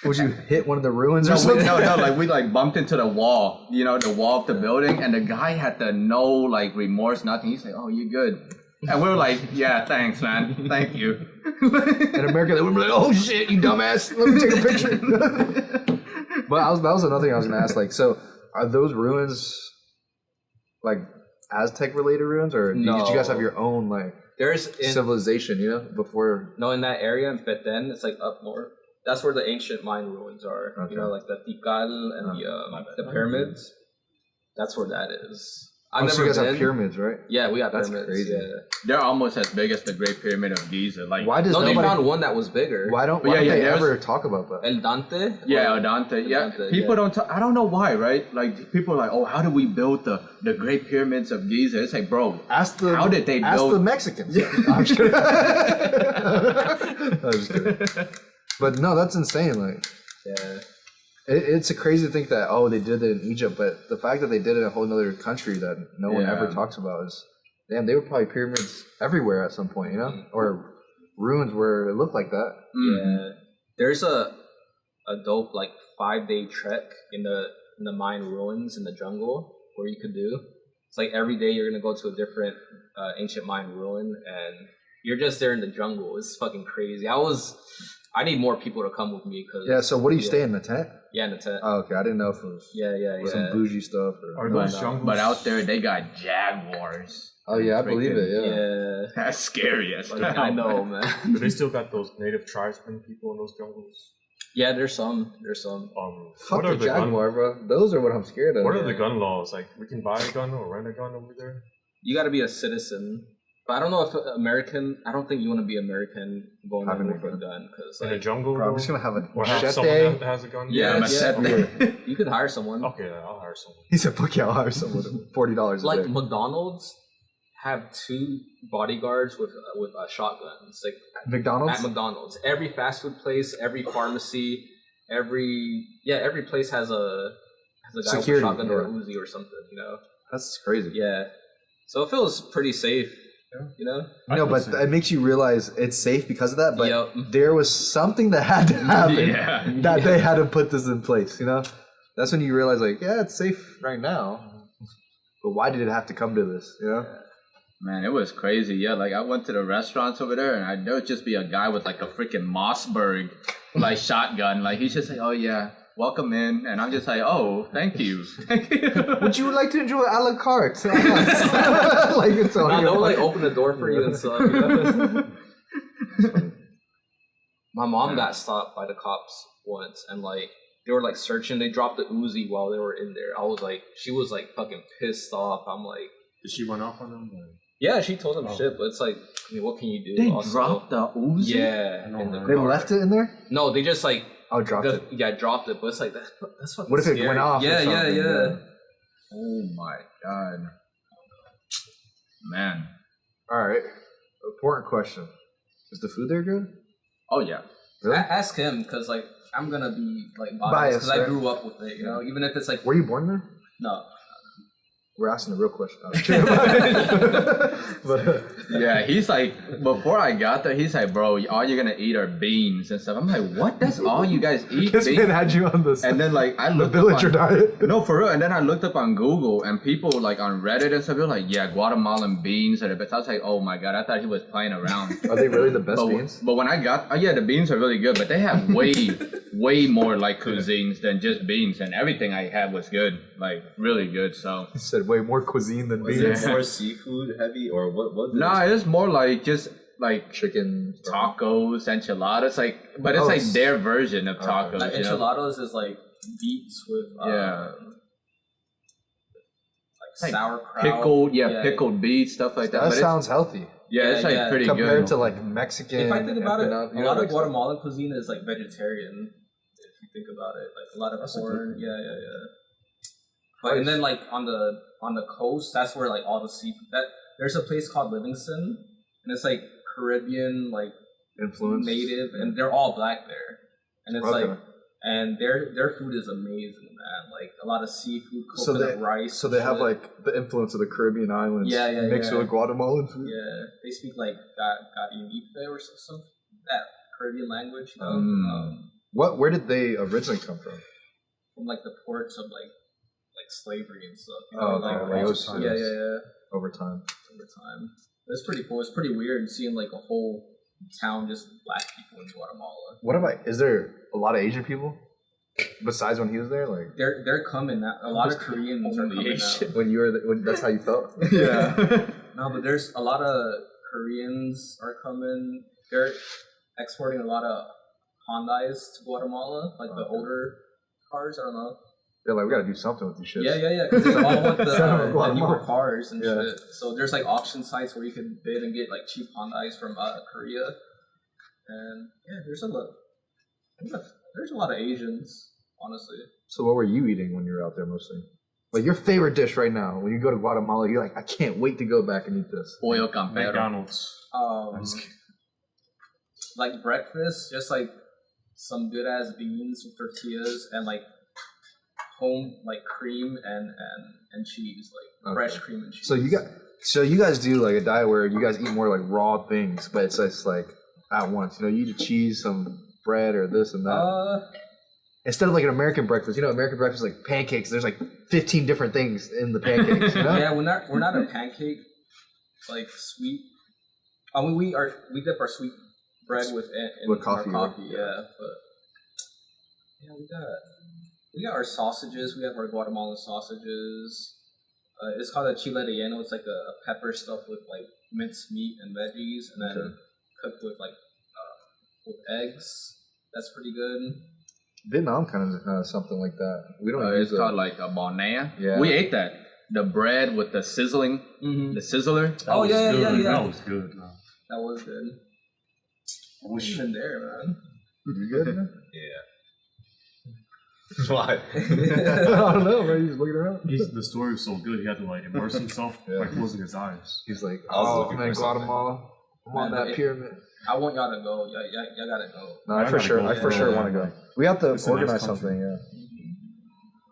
Would you hit one of the ruins or
No,
something?
no, like we like bumped into the wall, you know, the wall of the building, and the guy had no like remorse, nothing. He's like, "Oh, you good?" And we were like, "Yeah, thanks, man, thank you."
In America, they would be like, "Oh shit, you dumbass! Let me take a picture." But that was another thing I was gonna ask. Like, so are those ruins like Aztec related ruins, or did you guys have your own like civilization? You know, before.
No, in that area in Petén, it's like up north. That's where the ancient Mayan ruins are. Okay. You know, like the Tikal and the pyramids. That's where that is. I've never
so you guys
been.
have pyramids, right?
Yeah, we got
That's
pyramids.
crazy.
Yeah.
They're almost as big as the Great Pyramid of Giza. Like,
why does
they found one that was bigger.
Why don't they ever talk about that?
El Dante?
Yeah, El Dante. Yeah, people don't. I don't know why, right? Like people are like, oh, how did we build the Great Pyramids of Giza? It's like, bro, how did they
ask
build
the Mexicans? I'm just kidding. I'm just kidding. But no, that's insane. Like,
yeah.
It's a crazy to think that, oh, they did it in Egypt, but the fact that they did it in a whole other country that no one ever talks about is, damn, they were probably pyramids everywhere at some point, you know? Or ruins where it looked like that.
Yeah. There's a dope, like, 5-day trek in the Mayan ruins in the jungle where you could do. It's like every day you're going to go to a different ancient Mayan ruin, and you're just there in the jungle. It's fucking crazy. I need more people to come with me. Cause,
yeah, so what do you stay in, the tent?
Yeah, in the tent.
Oh, okay. I didn't know if it was some bougie stuff. Or,
but out there, they got jaguars.
Oh, yeah, I believe it,
Yeah.
That's scary as hell.
I know, man.
But they still got those native tribesmen people in those jungles.
Yeah, there's some.
Fuck the jaguar, bro. Those are what I'm scared of.
What are the gun laws? Like, we can buy a gun or rent a gun over there?
You got to be a citizen. But I don't know if American. I don't think you want to be American going
Having
over
a
for a
gun.
gun because
In the jungle,
Bro, I'm
though?
just gonna have a
Or have someone
machete.
that has a gun?
yeah,
machete.
you could hire someone.
Okay, I'll hire someone.
He said, "Fuck yeah, I'll hire someone $40 a
Like
day."
McDonald's have 2 bodyguards with shotguns. Like
McDonald's.
at McDonald's, every fast food place, every pharmacy, every place has a guy
Security,
with a shotgun or a
yeah.
Uzi or something. You know.
That's crazy.
Yeah. So it feels pretty safe. You know.
No, but it makes you realize it's safe because of that. But
Yep.
there was something that had to happen
Yeah.
that they had to put this in place. You know, that's when you realize, like, yeah, it's safe right now, but why did it have to come to this? You know,
Man, it was crazy. Yeah, like I went to the restaurants over there, and there would just be a guy with like a freaking Mossberg, like shotgun. Like he's just like, "Oh yeah, welcome in," and I'm just like, "Oh, thank you, thank you."
would you like to enjoy a la carte? Like it's all
They'll like
your-
open the door for you and stuff. You know? My mom got stopped by the cops once, and like they were like searching. They dropped the Uzi while they were in there. I was like, she was like fucking pissed off. I'm like,
Did she run off on them?
yeah, she told them shit, but it's like, I mean, what can you do?
They
also?
dropped the Uzi.
Yeah, in the
They
car.
left it in there.
No, they just like
Dropped it.
yeah, dropped it. But it's like that's fucking
What if it
scary.
went off? or
Yeah, yeah,
something?
yeah.
Oh my god, man.
All right. Important question: is the food there good?
Oh yeah.
Really?
Ask him because like I'm gonna be like biased
Biased,
because I
right?
grew up with it. You know, even if it's like
Were you born there?
no.
We're asking the real question. But
Yeah, he's like, before I got there, he's like, bro, all you're gonna eat are beans and stuff. I'm like, what? That's all you guys eat?
this
Beans?
man had you on
And then like I
the
looked
villager
up on,
diet.
no, for real. And then I looked up on Google and people like on Reddit and stuff, they're like, yeah, Guatemalan beans are the best. I was like, oh my god, I thought he was playing around.
Are they really the best
But,
beans?
but when I got, yeah, the beans are really good, but they have way more like cuisines than just beans, and everything I had was good, like really good. So
He said way more cuisine than
Was
beans.
it more seafood heavy or what?
no, it's more like just like
Chicken.
tacos, enchiladas, like, but it's
Oh,
like
it's-
their version of tacos.
Like
you know?
enchiladas is like beets with
Yeah.
like sauerkraut,
pickled beets, stuff like that.
That
But
sounds healthy
it's like
yeah.
pretty
compared
good.
to like Mexican.
If I think about it,
empanada.
a
You
lot
know,
of Guatemalan cuisine is like vegetarian. If you think about it, like a lot of
That's a
corn, yeah. But and then like on the coast, that's where like all the seafood. That there's a place called Livingston, and it's like Caribbean, like
influence.
native, and they're all black there, and it's
Okay.
like, and their food is amazing, man. Like a lot of seafood,
So
coconut
they-
rice.
So they have
shit.
like the influence of the Caribbean islands
Yeah,
mixed
yeah.
with Guatemalan food.
Yeah, they speak like Gadianife or some that Caribbean language. You know,
Where did they originally come from?
from like the ports of like slavery and stuff. You
Oh,
know,
okay, like
all-
those times.
yeah.
Over time.
Over time, it's pretty cool. It's pretty weird seeing like a whole town just black people in Guatemala.
What about? Is there a lot of Asian people besides when he was there? Like
They're coming now. A lot of Koreans are coming out.
when you were, that's how you felt.
Yeah.
No, but there's a lot of Koreans are coming. They're exporting a lot of Hyundais to Guatemala, like the older cars. I don't know.
They're like, we gotta do something with these shits.
Yeah. Because they all want
Send them to
the
Guatemala.
newer cars and
Yeah.
shit. So there's like auction sites where you can bid and get like cheap Hyundais from Korea. And yeah, there's a lot of Asians, honestly.
So what were you eating when you were out there mostly? Like your favorite dish right now, when you go to Guatemala, you're like, I can't wait to go back and eat this.
Pollo campero.
McDonald's.
Like breakfast, just like some good ass beans with tortillas and like home like cream and cheese, like fresh cream and cheese.
So you guys do like a diet where you guys eat more like raw things, but it's just like at once. You know, you eat a cheese, some bread, or this and that. Instead of like an American breakfast, you know, American breakfast is like pancakes. There's like 15 different things in the pancakes. You know?
Yeah, we're not a pancake like sweet. I mean, we dip our sweet bread with
coffee,
our coffee, yeah. But yeah, we got our sausages. We have our Guatemalan sausages. It's called a chile relleno. It's like a pepper stuffed with like minced meat and veggies, and then cooked with like with eggs. That's pretty good.
Vietnam kind of something like that. We don't use
It's called like a bonea.
Yeah.
We ate that. the bread with the sizzling, the sizzler.
That was good. That was good, man.
That was good. I wish you'd been there, man.
You good, man?
Yeah. Why?
I don't know, man. He's looking around.
The story was so good, he had to like immerse himself by closing his eyes.
He's like,
I was
oh,
looking
man,
for something.
Guatemala. I'm on that pyramid.
I want y'all to go. Y'all gotta go.
No,
I
I for
gotta
sure,
go.
I for sure
Yeah.
want to go. We have to
It's a nice
organize
country.
something, yeah.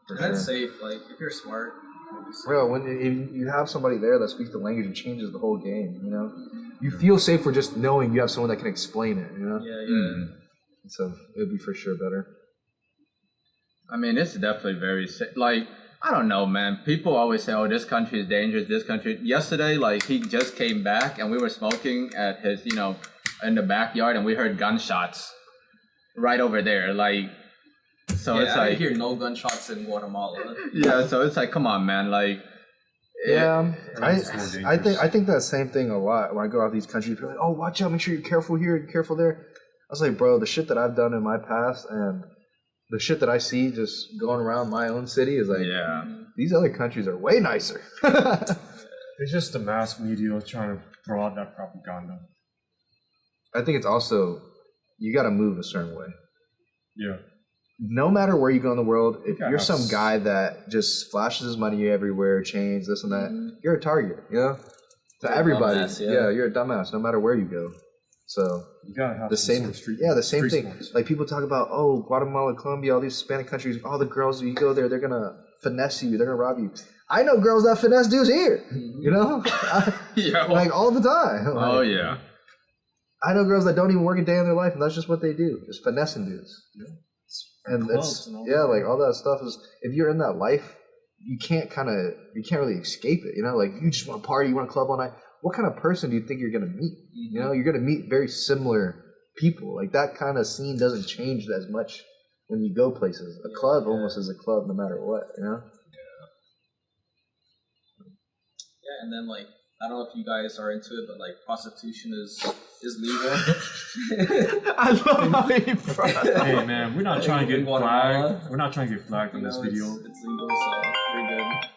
For
And that's
sure.
safe. Like if you're smart.
Bro, when you have somebody there that speaks the language, it changes the whole game. You know, you feel safe for just knowing you have someone that can explain it. You know,
Yeah.
so it'd be for sure better.
I mean, it's definitely very like I don't know, man. People always say, "Oh, this country is dangerous." This country. Yesterday, like he just came back, and we were smoking at his, in the backyard, and we heard gunshots right over there. Like, so
Yeah,
it's
I
like,
hear no gunshots in Guatemala.
yeah. So it's like, come on, man. Like,
Yeah,
it's more
I
dangerous.
think that same thing a lot when I go out these countries. People are like, oh, watch out, make sure you're careful here, and careful there. I was like, bro, the shit that I've done in my past and the shit that I see just going around my own city is like,
yeah.
these other countries are way nicer.
It's just the mass media trying to throw out that propaganda.
I think it's also, you got to move a certain way.
Yeah.
No matter where you go in the world, if you're
Yes.
some guy that just flashes his money everywhere, chains, this and that, you're a target, you know? To
You're a
everybody.
dumbass, yeah.
You're a dumbass no matter where you go. So
You gotta have
the
some
same,
sort of street.
the same
street
thing.
smarts.
Like people talk about, oh, Guatemala, Colombia, all these Hispanic countries, all the girls, you go there, they're gonna finesse you, they're gonna rob you. I know girls that finesse dudes here, you know,
Yeah.
like all the time. Like,
Oh yeah.
I know girls that don't even work a day in their life, and that's just what they do, just finessing dudes. And
Clubs
it's
and all
like all that stuff is. If you're in that life, you can't really escape it. You know, like you just want to party, you want to club all night. What kind of person do you think you're gonna meet? You know, you're gonna meet very similar people. Like that kind of scene doesn't change as much when you go places. A club almost is a club no matter what. You know.
Yeah, and then like I don't know if you guys are into it, but like prostitution is legal.
I love how you brought that.
Hey man, we're not trying to
In
get
Guatemala.
flagged. We're not trying to get flagged in
You
this
know,
video.
it's legal, so we're good.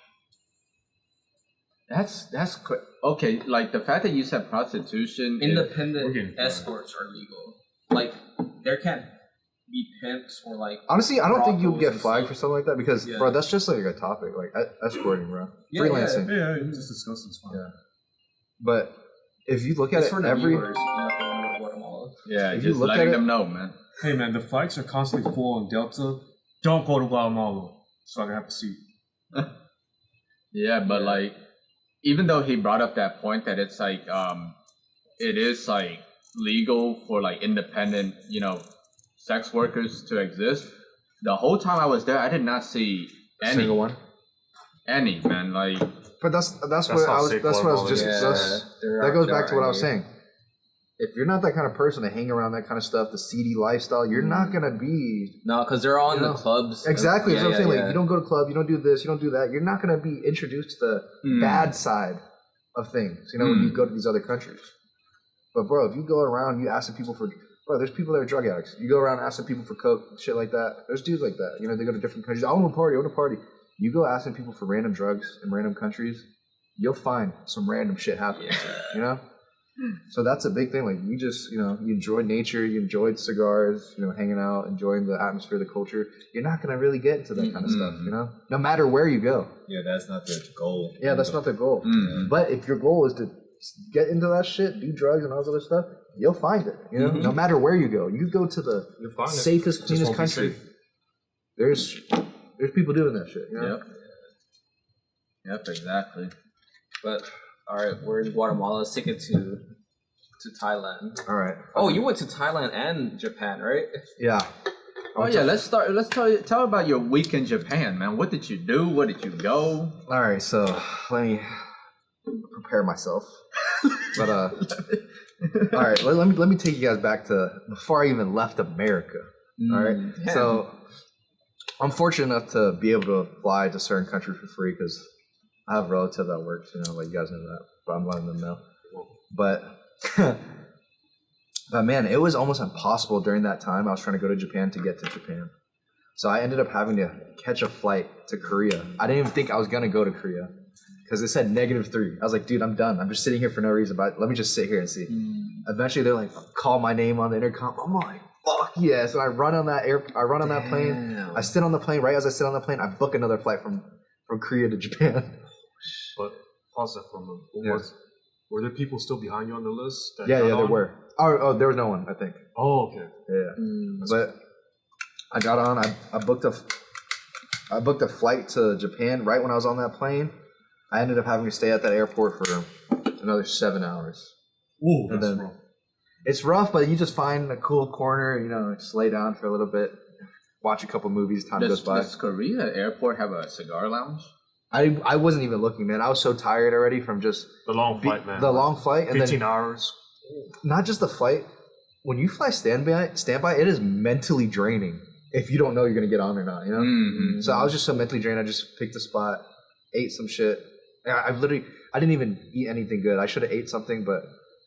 That's okay. Like the fact that you said prostitution.
We're
Independent
getting flagged.
escorts are legal. Like there can't be pimps or like.
Honestly, I don't think you'll
brothels
get
and
flagged
stuff.
for something like that because,
Yeah.
bro, that's just like a topic, like escorting, bro,
Yeah,
freelancing.
Yeah, it's just discussing. It's fine.
Yeah. But if you look at
It's
it,
for the
every
viewers. You know, if they want to go to Guatemala.
Yeah,
If you
just
look
letting
at it-
them know, man.
Hey man, the flights are constantly full on Delta. Don't go to Guatemala. So I can have a seat.
Yeah, but like, even though he brought up that point that it's like, it is like legal for like independent, sex workers to exist. The whole time I was there, I did not see
single one.
any man. Like,
But that's what I was.
how
That's what I was just.
safe
That goes back to what I was saying. If you're not that kind of person to hang around that kind of stuff, the seedy lifestyle, you're not gonna be
No, because they're all in
You
the
know,
clubs.
exactly. That's what I'm saying.
Yeah.
Like you don't go to club, you don't do this, you don't do that. You're not gonna be introduced to the bad side of things. You know, when you go to these other countries. But bro, if you go around, you asking people for. Bro, there's people that are drug addicts. You go around asking people for coke, shit like that. There's dudes like that. You know, they go to different countries. I want to party. I want to party. You go asking people for random drugs in random countries, you'll find some random shit happening. You know? So that's a big thing. Like, you just, you enjoy nature, you enjoyed cigars, hanging out, enjoying the atmosphere, the culture. You're not going to really get into that kind of stuff, No matter where you go.
Yeah, that's not the goal.
Yeah, that's not the goal.
Mm.
But if your goal is to get into that shit, do drugs and all this other stuff, you'll find it. No matter where you go, you go to the
find it.
safest,
Just
cleanest
won't be
country.
safe.
There's people doing that shit.
Yep, exactly.
But all right, we're in Guatemala. Let's take it to Thailand.
All right.
Oh, you went to Thailand and Japan, right?
Yeah.
Oh yeah, let's start. Let's tell about your week in Japan, man. What did you do? Where did you go?
All right. So let me prepare myself. But all right. Let me take you guys back to before I even left America. All right.
Yeah.
So I'm fortunate enough to be able to fly to certain countries for free because I have relatives that work. Like you guys know that, but I'm letting them know. But but man, it was almost impossible during that time. I was trying to go to Japan to get to Japan. So I ended up having to catch a flight to Korea. I didn't even think I was going to go to Korea. because it said -3. I was like, dude, I'm done. I'm just sitting here for no reason, but let me just sit here and see. Eventually, they're like, call my name on the intercom. I'm like, fuck yeah. So I run on that that plane. I sit on the plane. Right as I sit on the plane, I book another flight from Korea to Japan.
But pause that for a moment. Were there people still behind you on the list?
Yeah, there were. Oh, there was no one, I think.
Oh, okay.
Yeah. But I got on. I booked a flight to Japan right when I was on that plane. I ended up having to stay at that airport for another 7 hours.
Ooh, that's rough.
It's rough, but you just find a cool corner, just lay down for a little bit, watch a couple movies, time goes by.
Does Korea airport have a cigar lounge?
I wasn't even looking, man. I was so tired already from just
the long flight, man.
The long flight, and
15
then
hours.
Not just the flight. When you fly standby, it is mentally draining if you don't know you're gonna get on or not. So I was just so mentally drained. I just picked a spot, ate some shit. I didn't even eat anything good. I should have ate something, but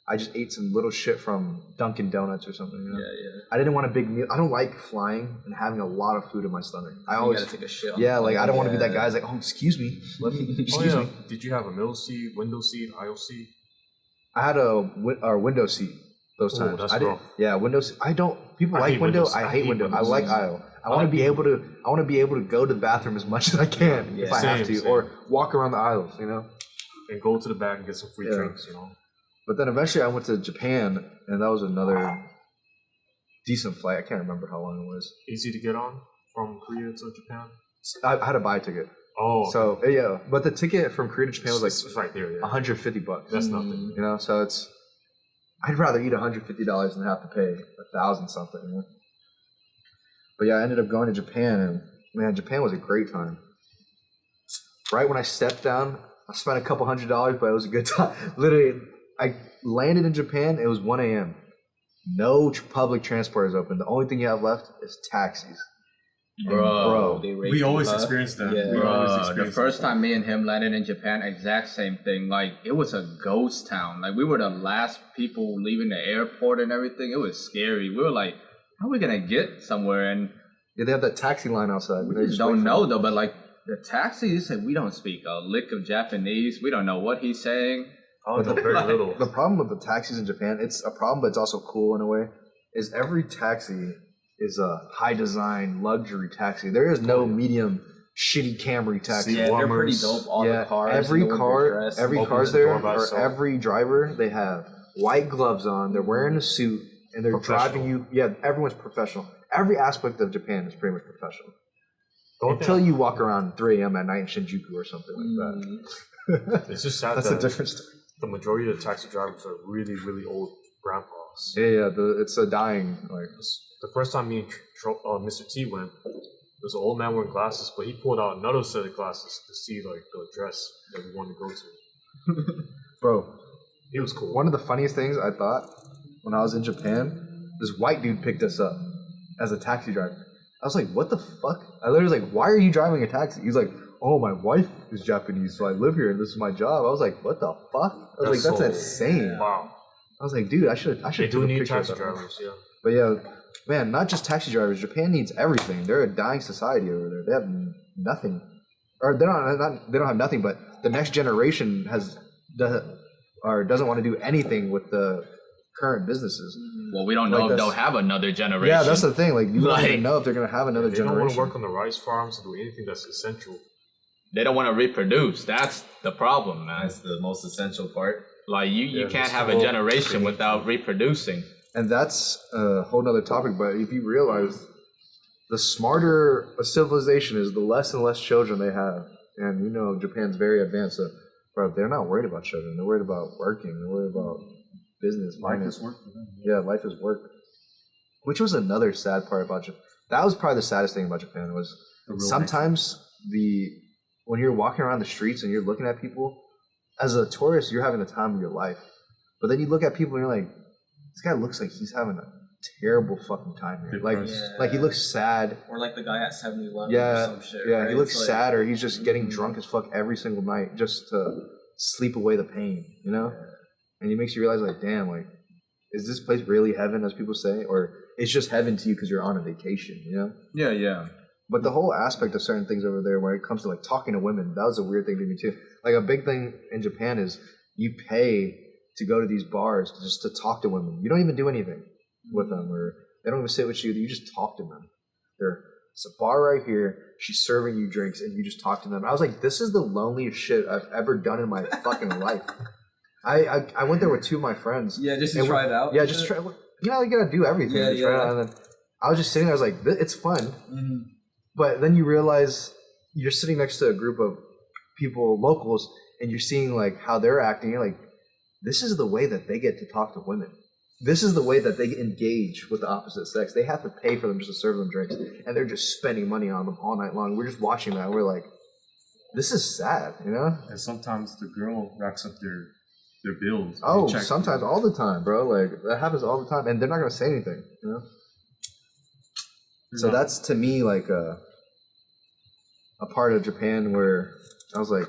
I just ate some little shit from Dunkin' Donuts or something.
Yeah.
I didn't want a big meal. I don't like flying and having a lot of food in my stomach. I always
gotta take a shit.
I don't want to be that guy. Like, oh, excuse me, excuse me.
Did you have a middle seat, window seat, aisle seat?
I had a window seat those times.
That's
I didn't.
rough.
Yeah, window seat. I don't. People like window. I hate window. I like aisle. I want to be able to. I want to be able to go to the bathroom as much as I can if I have to, or walk around the aisles.
And go to the back and get some free drinks.
But then eventually I went to Japan, and that was another decent flight. I can't remember how long it was.
Easy to get on from Korea to Japan?
I had to buy a ticket.
Oh. Okay.
So, yeah. But the ticket from Korea to Japan was like
it's right there, yeah.
$150.
That's nothing.
So it's... I'd rather eat $150 than have to pay $1,000 something, But yeah, I ended up going to Japan, and man, Japan was a great time. Right when I stepped down, I spent a couple $100, but it was a good time. Literally, I landed in Japan, it was 1 a.m. No public transport is open. The only thing you have left is taxis.
Bro,
we always experience that.
Yeah. The first time me and him landed in Japan, exact same thing. Like, it was a ghost town. Like, we were the last people leaving the airport and everything. It was scary. We were like, how are we going to get somewhere? And
they have that taxi line outside.
We just don't know, though. But, like, the taxi, said we don't speak a lick of Japanese. We don't know what he's saying.
Oh, very little.
The problem with the taxis in Japan, it's a problem, but it's also cool in a way, is every taxi is a high design luxury taxi. There is no medium shitty Camry taxi.
Yeah, they're pretty dope. All the cars.
Every car's there, or every driver, they have white gloves on. They're wearing a suit, and they're driving you. Yeah, everyone's professional. Every aspect of Japan is pretty much professional. Until you walk around 3 a.m. at night in Shinjuku or something like that.
It's just sad
that's
that
a different story.
The majority of the taxi drivers are really, really old grandpas.
Yeah, it's a dying. Like,
the first time me and Mr. T went, there was an old man wearing glasses, but he pulled out another set of glasses to see like the address that we wanted to go to.
Bro,
he was cool.
One of the funniest things I thought when I was in Japan, this white dude picked us up as a taxi driver. I was like, what the fuck? I literally was like, why are you driving a taxi? He's like, oh, my wife is Japanese, so I live here and this is my job. I was like, what the fuck? I was like, that's insane.
Wow.
I was like, dude, I should
They do need taxi drivers, yeah.
But yeah, man, not just taxi drivers. Japan needs everything. They're a dying society over there. They have nothing, or they don't have nothing. But the next generation doesn't want to do anything with the current businesses.
Well, we don't know if they'll have another generation.
Yeah, that's the thing. Like, you don't even know if they're gonna have another generation.
They don't want to work on the rice farms or do anything that's essential.
They don't want to reproduce. That's the problem, man.
That's the most essential part.
Like, you can't have a generation without reproducing.
And that's a whole nother topic, but if you realize, the smarter a civilization is, the less and less children they have. And Japan's very advanced, so bro, they're not worried about children. They're worried about working. They're worried about business, finance.
Life is work for them.
Yeah, life is work. Which was another sad part about Japan. That was probably the saddest thing about Japan was sometimes when you're walking around the streets and you're looking at people, as a tourist, you're having the time of your life. But then you look at people and you're like, this guy looks like he's having a terrible fucking time here. Like he looks sad.
Or like the guy at 7-Eleven
or
some shit.
Yeah,
right?
he looks sad, or he's just getting drunk as fuck every single night just to sleep away the pain, And it makes you realize, like, damn, like, is this place really heaven, as people say? Or it's just heaven to you because you're on a vacation,
Yeah.
But the whole aspect of certain things over there, when it comes to like talking to women, that was a weird thing to me too. Like a big thing in Japan is you pay to go to these bars just to talk to women. You don't even do anything with them, or they don't even sit with you. You just talk to them. It's a bar right here. She's serving you drinks, and you just talk to them. I was like, this is the loneliest shit I've ever done in my fucking life. I went there with two of my friends.
Yeah, just to try it out.
Yeah, just try. You know, you gotta do everything.
Yeah,
to try it out. And then I was just sitting there. I was like, it's fun.
Mm-hmm.
But then you realize you're sitting next to a group of people, locals, and you're seeing like how they're acting. You're like, this is the way that they get to talk to women. This is the way that they engage with the opposite sex. They have to pay for them just to serve them drinks, and they're just spending money on them all night long. We're just watching that. And we're like, this is sad, you know?
And sometimes the girl racks up their bills.
Oh, sometimes, all the time, bro. Like, that happens all the time, and they're not going to say anything, you know? So that's, to me, like a part of Japan where I was like...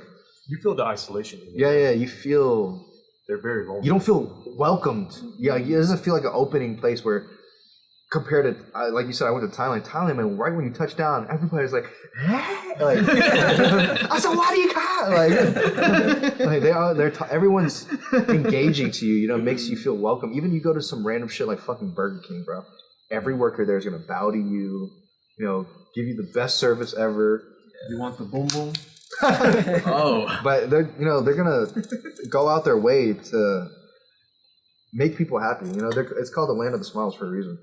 You feel the isolation.
Yeah, you feel...
They're very vulnerable.
You don't feel welcomed. Yeah, it doesn't feel like an opening place where, compared to, like you said, I went to Thailand. Thailand, man, right when you touch down, everybody's like, hey! Like, I said, what do you got? Like everyone's engaging to you, you know, makes you feel welcome. Even you go to some random shit like fucking Burger King, bro. Every worker there is going to bow to you, you know, give you the best service ever.
You want the boom boom?
But they're gonna go out their way to make people happy. You know, it's called the land of the smiles for a reason.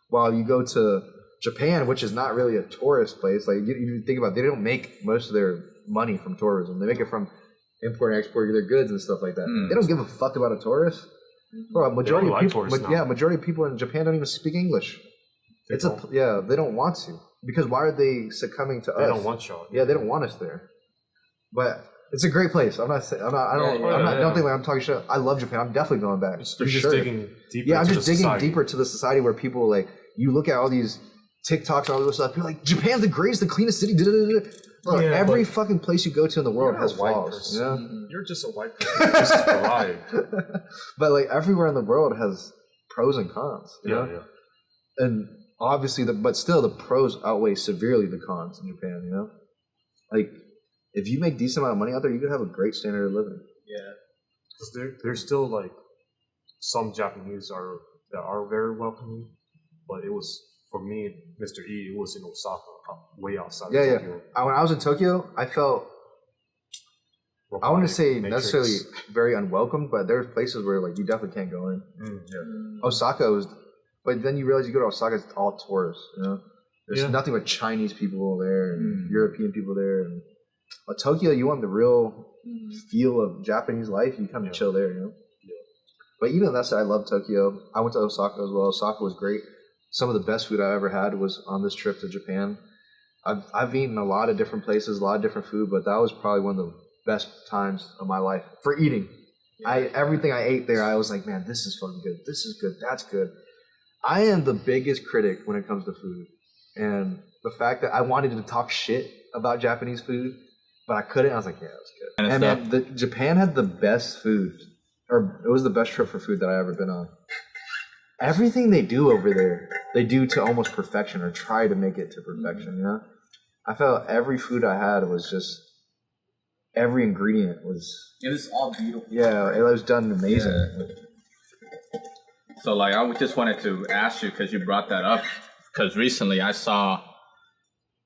While you go to Japan, which is not really a tourist place, like you think about it, they don't make most of their money from tourism. They make it from import and export their goods and stuff like that. They don't give a fuck about a tourist. Bro, majority of people in Japan don't even speak English. They don't want to, because why are they succumbing to us?
They don't want y'all.
Yeah, they don't want us there. But it's a great place. Don't think like I'm talking shit. I love Japan. I'm definitely going back.
You're just digging deeper.
Yeah, I'm just digging deeper to the society where people like you look at all these TikToks and all this stuff. You're like, Japan's the greatest, the cleanest city. Bro, every fucking place you go to in the world has flaws. You know?
You're just a white person. Just alive.
But like everywhere in the world has pros and cons. You know? Yeah. And obviously, but still, the pros outweigh severely the cons in Japan. You know, like. If you make decent amount of money out there, you can have a great standard of living. Yeah,
because there's still like some Japanese that are very welcoming, but it was for me, Mr. E. It was in Osaka, way outside.
Yeah,
Tokyo.
When I was in Tokyo, I felt I wouldn't say necessarily very unwelcomed, but there's places where like you definitely can't go in. Osaka was, but then you realize you go to Osaka, it's all tourists. You know, there's nothing but Chinese people there and European people there. And Tokyo, you want the real feel of Japanese life, you come to chill there, you know? Yeah. But even that said, I love Tokyo. I went to Osaka as well. Osaka was great. Some of the best food I ever had was on this trip to Japan. I've eaten a lot of different places, a lot of different food, but that was probably one of the best times of my life for eating. Everything I ate there, I was like, man, this is fucking good. This is good. That's good. I am the biggest critic when it comes to food. And the fact that I wanted to talk shit about Japanese food, but I couldn't. I was like, yeah, it was good. And man, Japan had the best food, or it was the best trip for food that I ever been on. Everything they do over there, they do to almost perfection, or try to make it to perfection. You know, I felt every food I had was just every ingredient was.
It was all beautiful.
Yeah, it was done amazing.
Yeah. So, like, I just wanted to ask you because you brought that up. Because recently I saw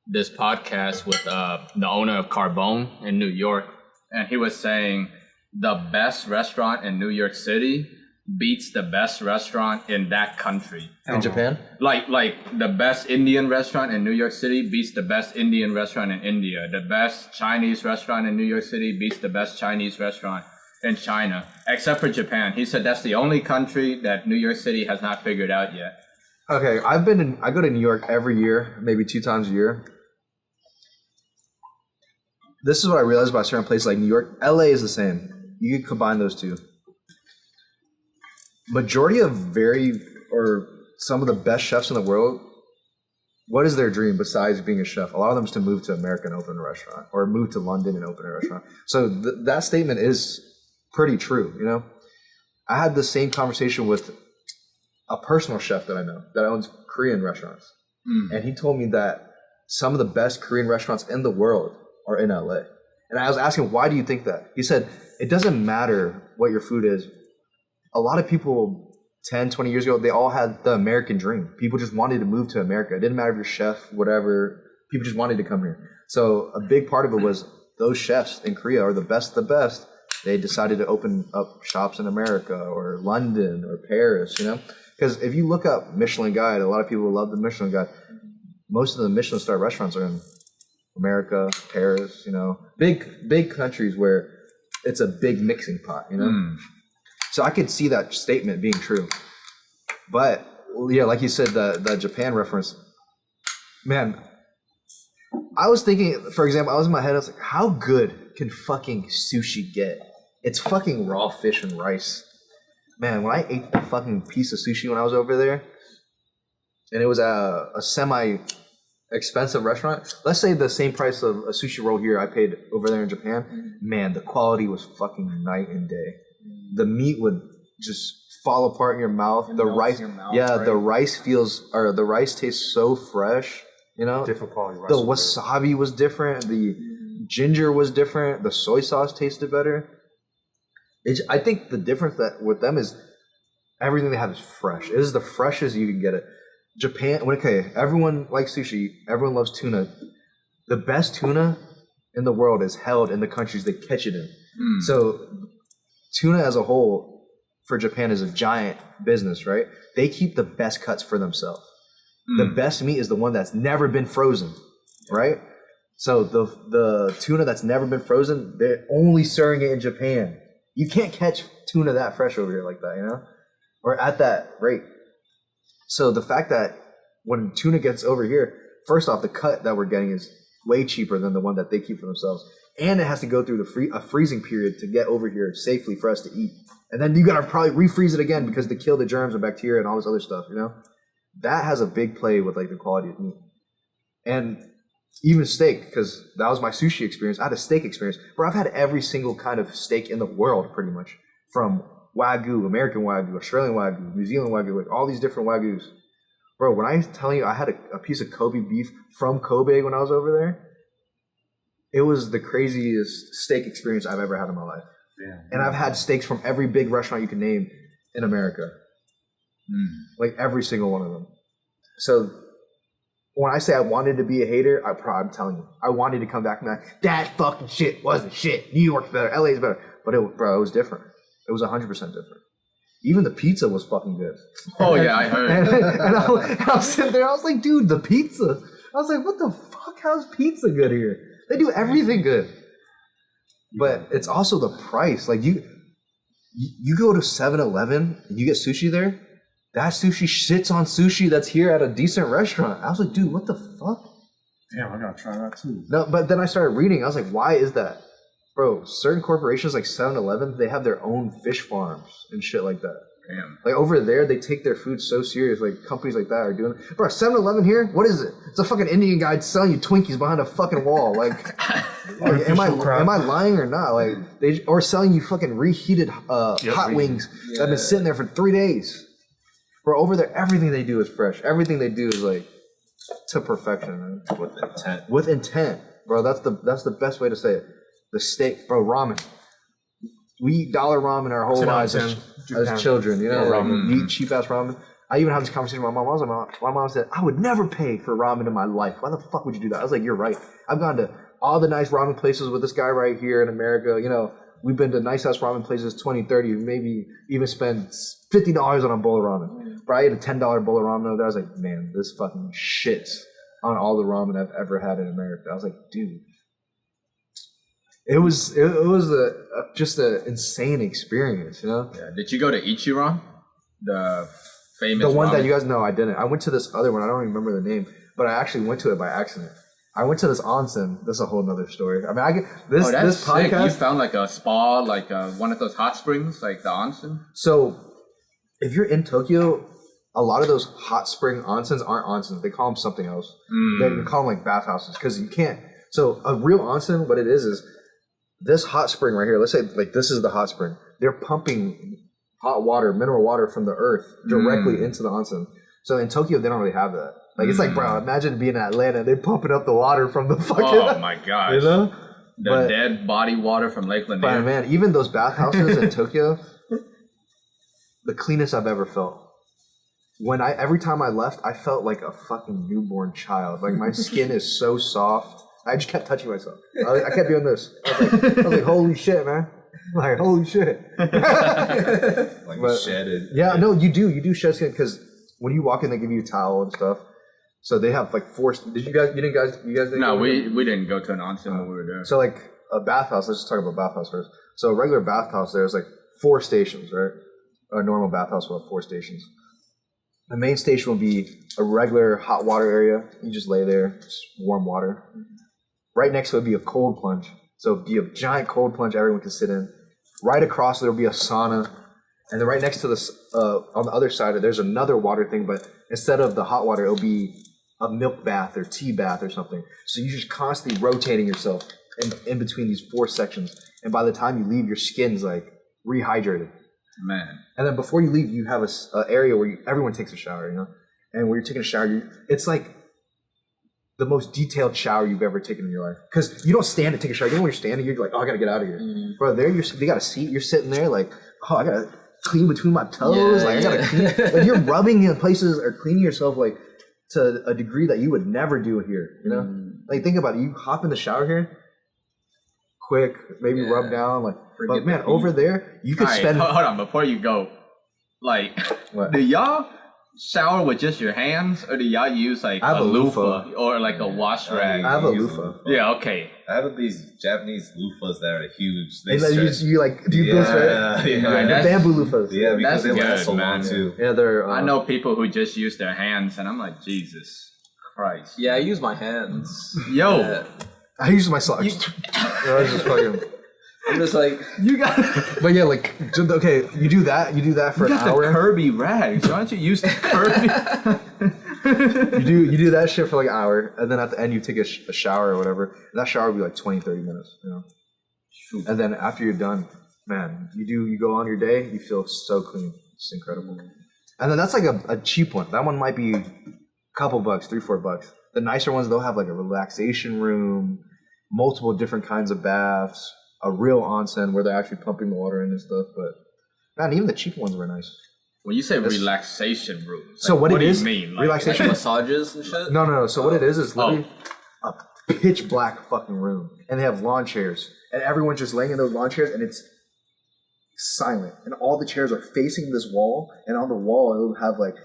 this podcast with the owner of Carbone in New York, and he was saying the best restaurant in New York City beats the best restaurant in that country.
In Japan?
Like the best Indian restaurant in New York City beats the best Indian restaurant in India. The best Chinese restaurant in New York City beats the best Chinese restaurant in China, except for Japan. He said that's the only country that New York City has not figured out yet.
Okay, I go to New York every year, maybe 2 times a year. This is what I realized about certain places like New York. LA is the same. You can combine those two. Majority of some of the best chefs in the world, what is their dream besides being a chef? A lot of them is to move to America and open a restaurant, or move to London and open a restaurant. So that statement is pretty true, you know? I had the same conversation with a personal chef that I know that owns Korean restaurants. And he told me that some of the best Korean restaurants in the world are in LA. And I was asking, why do you think that? He said, it doesn't matter what your food is. A lot of people 10, 20 years ago, they all had the American dream. People just wanted to move to America. It didn't matter if you're a chef, whatever. People just wanted to come here. So a big part of it was those chefs in Korea are the best of the best. They decided to open up shops in America or London or Paris, you know? Because if you look up Michelin Guide, a lot of people love the Michelin Guide. Most of the Michelin star restaurants are in America, Paris, you know, big countries where it's a big mixing pot, you know? So I could see that statement being true. But, yeah, like you said, the Japan reference, man, I was thinking, for example, I was in my head, I was like, how good can fucking sushi get? It's fucking raw fish and rice. Man, when I ate a fucking piece of sushi when I was over there, and it was a semi-expensive restaurant, let's say the same price of a sushi roll here I paid over there in Japan, man, the quality was fucking night and day. The meat would just fall apart in your mouth. The rice, right? The rice tastes so fresh, you know?
Different quality rice.
The wasabi was different. The ginger was different. The soy sauce tasted better. I think the difference that with them is everything they have is fresh. It is the freshest you can get it. Japan, okay, everyone likes sushi. Everyone loves tuna. The best tuna in the world is held in the countries they catch it in. So tuna as a whole for Japan is a giant business, right? They keep the best cuts for themselves. The best meat is the one that's never been frozen, right? So the tuna that's never been frozen, they're only serving it in Japan. You can't catch tuna that fresh over here like that, you know? Or at that rate. So the fact that when tuna gets over here, first off, the cut that we're getting is way cheaper than the one that they keep for themselves. And it has to go through a freezing period to get over here safely for us to eat. And then you gotta probably refreeze it again because to kill the germs and bacteria and all this other stuff, you know? That has a big play with like the quality of meat. And even steak, because that was my sushi experience. I had a steak experience. Bro, I've had every single kind of steak in the world pretty much. From Wagyu, American Wagyu, Australian Wagyu, New Zealand Wagyu, like all these different Wagyus. Bro, when I tell you I had a piece of Kobe beef from Kobe when I was over there, it was the craziest steak experience I've ever had in my life.
Damn.
And I've had steaks from every big restaurant you can name in America. Like every single one of them. So when I say I wanted to be a hater, I'm telling you, I wanted to come back and be like, that fucking shit wasn't shit. New York's better, LA's better. But it was different. It was 100% different. Even the pizza was fucking good.
Oh yeah, I heard.
and I was sitting there, I was like, dude, the pizza. I was like, what the fuck? How's pizza good here? They do everything good. But it's also the price. Like you go to 7-Eleven and you get sushi there, that sushi shits on sushi that's here at a decent restaurant. I was like, dude, what the fuck?
Damn, I gotta try that too.
No, but then I started reading. I was like, why is that? Bro, certain corporations like 7-Eleven, they have their own fish farms and shit like that.
Damn.
Like over there, they take their food so serious. Like companies like that are doing it. Bro, 7-Eleven here? What is it? It's a fucking Indian guy selling you Twinkies behind a fucking wall. Like, am I lying or not? Like or selling you fucking reheated hot wings that have been sitting there for 3 days. Bro, over there, everything they do is fresh. Everything they do is like to perfection, man.
With intent.
With intent, bro. That's the best way to say it. The steak, bro. Ramen. We eat dollar ramen our whole lives as children. You know, like, you eat cheap ass ramen. I even had this conversation with my mom. My mom said, "I would never pay for ramen in my life. Why the fuck would you do that?" I was like, "You're right. I've gone to all the nice ramen places with this guy right here in America. You know, we've been to nice ass ramen places, 20, 30, maybe even spend $50 on a bowl of ramen. But I ate a $10 bowl of ramen over there. I was like, man, this fucking shits on all the ramen I've ever had in America. I was like, dude, it was just an insane experience, you know?
Yeah. Did you go to Ichiran? The famous
the one
ramen?
that you guys know. I didn't. I went to this other one. I don't even remember the name, but I actually went to it by accident. I went to this onsen. This is a whole nother story. I mean, this podcast.
Sick. You found like a spa, like one of those hot springs, like the onsen.
So, if you're in Tokyo, a lot of those hot spring onsens aren't onsens. They call them something else. They call them like bathhouses because you can't. So, a real onsen, what it is this hot spring right here. Let's say like this is the hot spring. They're pumping hot water, mineral water from the earth directly into the onsen. So in Tokyo, they don't really have that. Like it's like, bro, imagine being in Atlanta. They're pumping up the water from the fucking.
Oh my gosh!
You know,
the dead body water from Lake Lanier.
But man, even those bathhouses in Tokyo, the cleanest I've ever felt. Every time I left, I felt like a fucking newborn child. Like my skin is so soft. I just kept touching myself. I kept doing this. I was like, holy shit, man. Like, holy shit.
Like shedded.
Yeah, no, you do shed skin because when you walk in, they give you a towel and stuff. So they have like four. You guys didn't
No,
go
we didn't go to an onsen when we were there.
So like a bathhouse. Let's just talk about bathhouse first. So a regular bathhouse, there's like 4 stations, right? A normal bathhouse will have 4 stations. The main station will be a regular hot water area. You just lay there, just warm water. Right next to it would be a cold plunge. So it'd be a giant cold plunge everyone can sit in. Right across there will be a sauna. And then right next to this, on the other side, there's another water thing, but instead of the hot water, it'll be a milk bath or tea bath or something. So you're just constantly rotating yourself in between these 4 sections. And by the time you leave, your skin's like rehydrated.
Man.
And then before you leave, you have a area where everyone takes a shower, you know? And when you're taking a shower, it's like the most detailed shower you've ever taken in your life. Because you don't stand to take a shower. You know when you're standing, you're like, oh, I got to get out of here. Mm. Bro, they got a seat. You're sitting there like, oh, I got to clean between my toes. I got to clean. Like, you're rubbing in places or cleaning yourself like to a degree that you would never do here, you know? Like, think about it. You hop in the shower here, quick, maybe rub down, like, but man, over there, you could spend.
Hold on, before you go, like, do y'all shower with just your hands, or do y'all use like a loofah or like a wash rag?
I have a loofah.
Yeah, okay.
I have these Japanese loofahs that are huge. They
you like do this, right?
Yeah,
the bamboo loofahs.
Yeah, because
that's
they last so
good,
long
man.
too.
Yeah, they're.
I know people who just use their hands, and I'm like, Jesus Christ.
Yeah, I use my hands.
Yo,
I use my socks. I was just fucking.
I'm just like,
you got.
But yeah, like, okay, you do that for an hour.
The Kirby rags. Why don't you use the Kirby?
you do that shit for like an hour, and then at the end you take a shower or whatever. And that shower will be like 20, 30 minutes, you know. Shoot. And then after you're done, man, you go on your day, you feel so clean. It's incredible. And then that's like a cheap one. That one might be a couple bucks, $3-4. The nicer ones, they'll have like a relaxation room, multiple different kinds of baths, a real onsen where they're actually pumping the water in and stuff. But man, even the cheap ones were nice.
When you say relaxation rooms,
so what
do
you
mean?
Relaxation
like massages and shit?
No. So what it is literally a pitch black fucking room, and they have lawn chairs, and everyone's just laying in those lawn chairs, and it's silent, and all the chairs are facing this wall, and on the wall it'll have like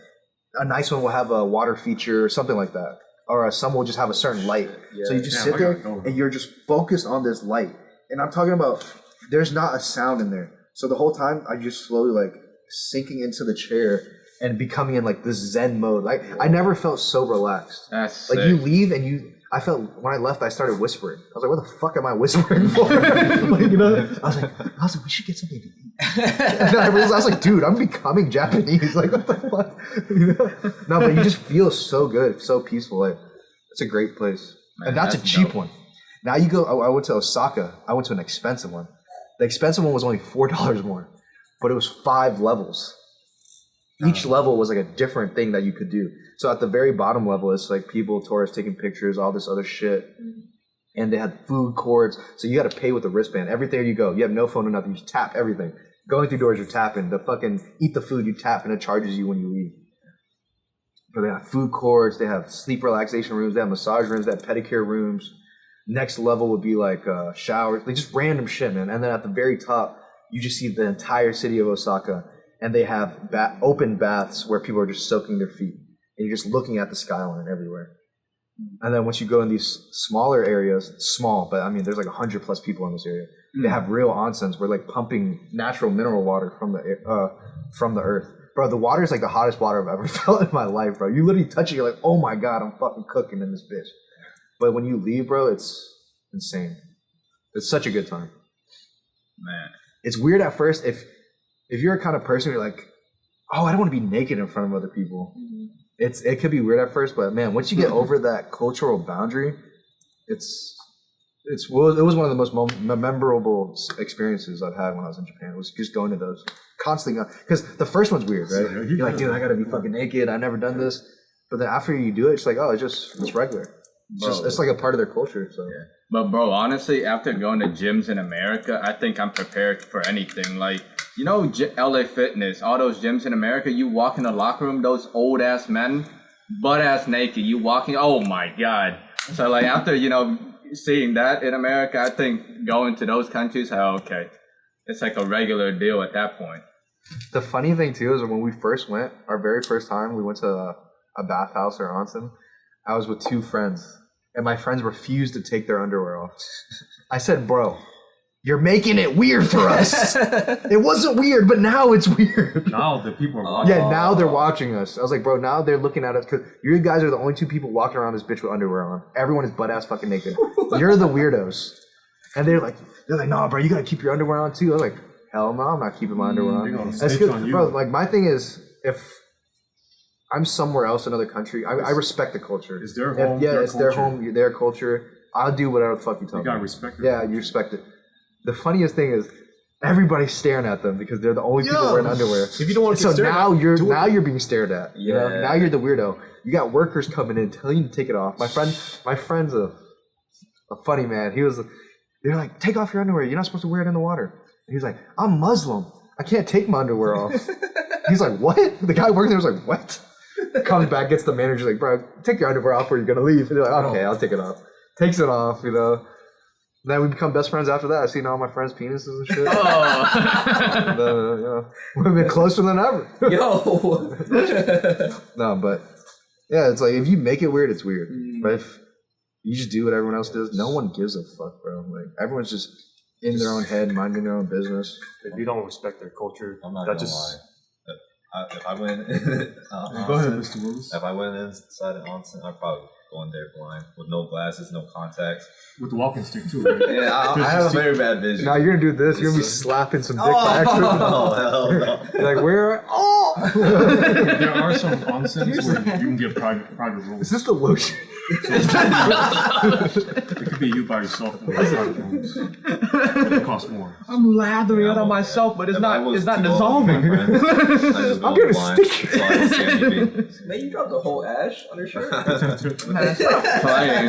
a nice one will have a water feature or something like that, or some will just have a certain light. So you just sit there and you're just focused on this light. And I'm talking about, there's not a sound in there. So the whole time, I just slowly like sinking into the chair and becoming in like this Zen mode. Like I never felt so relaxed.
That's
like
sick.
you leave and I felt when I left, I started whispering. I was like, what the fuck am I whispering for? Like, you know, I was like, we should get something to eat. And then I was like, dude, I'm becoming Japanese. Like, what the fuck? You know? No, but you just feel so good, so peaceful. Like, it's a great place. Man, and that's a cheap one. Now you go, I went to Osaka. I went to an expensive one. The expensive one was only $4 more, but it was 5 levels. Each level was like a different thing that you could do. So at the very bottom level, it's like people, tourists taking pictures, all this other shit. And they had food courts. So you got to pay with a wristband. Everywhere you go, you have no phone or nothing. You just tap everything. Going through doors, you're tapping. The fucking eat the food, you tap, and it charges you when you leave. But they have food courts. They have sleep relaxation rooms. They have massage rooms. They have pedicure rooms. Next level would be like showers, like just random shit, man. And then at the very top, you just see the entire city of Osaka, and they have open baths where people are just soaking their feet, and you're just looking at the skyline everywhere. And then once you go in these smaller areas, small, but I mean, there's like 100+ people in this area. They have real onsens where like pumping natural mineral water from the earth. Bro, the water is like the hottest water I've ever felt in my life, bro. You literally touch it, you're like, oh my God, I'm fucking cooking in this bitch. But when you leave, bro, it's insane. It's such a good time.
Man.
It's weird at first if you're a kind of person you're like, oh, I don't want to be naked in front of other people. It could be weird at first, but man, once you get over that cultural boundary, it was one of the most memorable experiences I've had when I was in Japan. It was just going to those constantly, because the first one's weird, right? You're like, dude, I gotta be fucking naked. I've never done this. But then after you do it, it's like, oh, it's regular. It's like a part of their culture. So.
Yeah. But bro, honestly, after going to gyms in America, I think I'm prepared for anything. Like, you know, LA Fitness, all those gyms in America, you walk in the locker room, those old ass men, butt ass naked, you walking, oh my God. So like after, you know, seeing that in America, I think going to those countries, okay, it's like a regular deal at that point.
The funny thing too is when we first went, our very first time, we went to a bathhouse or onsen. I was with 2 friends, and my friends refused to take their underwear off. I said, bro, you're making it weird for us. It wasn't weird, but now it's weird.
Now the people are watching.
Yeah, now they're watching us. I was like, bro, now they're looking at us because you guys are the only 2 people walking around this bitch with underwear on. Everyone is butt ass fucking naked. You're the weirdos. And they're like, nah, bro, you gotta keep your underwear on too. I was like, hell no, I'm not keeping my underwear on. That's good, bro. Like my thing is, if I'm somewhere else, another country, I respect the culture.
It's their home.
It's their home, their culture. I'll do whatever the fuck you tell me.
You gotta respect it.
Yeah, you respect it. The funniest thing is everybody's staring at them because they're the only people wearing underwear.
If you don't want to
so
get stared
now
at,
you're being stared at. You know? Now you're the weirdo. You got workers coming in telling you to take it off. My friend's a funny man. They're like, take off your underwear. You're not supposed to wear it in the water. And he was like, I'm Muslim. I can't take my underwear off. He's like, what? The guy working there was like, what? Comes back, gets the manager, like, bro, take your underwear off or you're gonna leave. And they're like, okay, I'll take it off. Takes it off, you know. Then we become best friends after that. I've seen all my friends' penises and shit. And, we've been closer than ever.
Yo.
No, but yeah, it's like if you make it weird, it's weird. But if you just do what everyone else does, no one gives a fuck, bro. Like everyone's just in their own head, minding their own business.
If you don't respect their culture,
I'm not gonna lie. If I went, go ahead, Mr. Willis. If I went inside an onsen, I'd probably go in there blind with no glasses, no contacts,
with the walking stick too. Right?
Yeah, I have a very bad vision.
Now you're gonna do this. You're gonna be slapping some dick by accident.
Oh hell no!
You're like where? Oh!
There are some onsens where you can get private rooms.
Is this the lotion?
It could be you by yourself in private rooms. It costs more.
I'm lathering it on myself, but it's not dissolving.
I'm gonna stick
it. Man, you dropped the whole ash on your shirt.
That's not playing.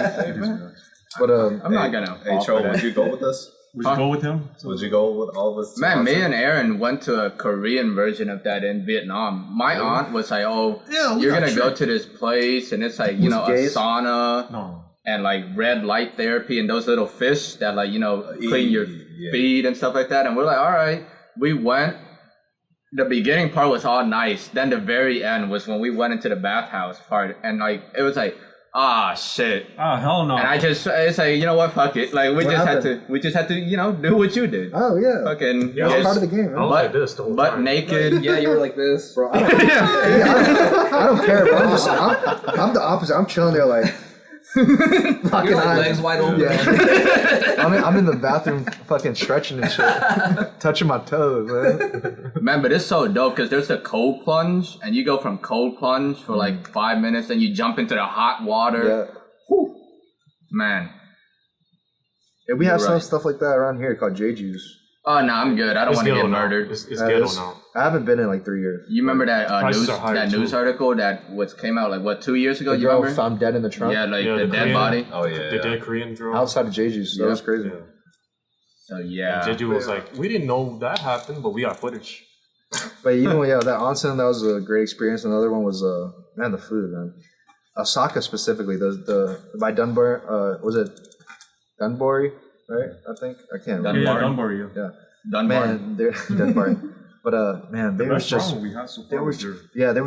But
I'm not gonna.
Hey, Cho, would you go with us?
Would you go with him?
Would you go with all of us?
Man, me and Aaron went to a Korean version of that in Vietnam. My aunt was like, "Oh, you're gonna go to this place, and it's like, you know, a sauna and like red light therapy and those little fish that like, you know, clean your feet and stuff like that." And we're like, "All right." We went. The beginning part was all nice. Then the very end was when we went into the bathhouse part, and like it was like, ah, shit.
Oh, hell no.
And it's like, you know what, fuck it. Like, we just had to, you know, do what you did.
Oh, yeah.
Fucking,
yeah, it's part of the game, right?
I was like this the whole
butt
time.
naked.
Yeah, you were like this.
Bro, I don't care, bro. I'm the opposite. I'm chilling there like,
fucking legs wide open.
Yeah. I'm in the bathroom fucking stretching and shit. Touching my toes, man.
Man, but it's so dope because there's the cold plunge, and you go from cold plunge for like 5 minutes, then you jump into the hot water.
Yeah.
Whew. Man.
Yeah, we have some stuff like that around here called J-Juice.
Oh, no, I'm good. I don't want to get murdered.
It's ghetto now.
I haven't been in like 3 years.
You remember that news article that came out like, what, 2 years ago?
The
you
girl
remember?
found dead in the trunk?
Yeah, like
Yeah,
the dead
Korean,
body.
Oh, yeah.
The dead Korean girl.
Outside of J-Juice. That was crazy.
Yeah.
So, yeah.
And Jeju was like, we didn't know that happened, but we got footage.
But even that onsen, that was a great experience. Another one was man, the food, man. Osaka specifically, the by Dunbar, was it Dunbar, right? I think I can't remember.
Yeah, Dunbar, yeah.
Yeah,
Dunbar.
Man, Dunbar. But man, there was just
we had so far
there was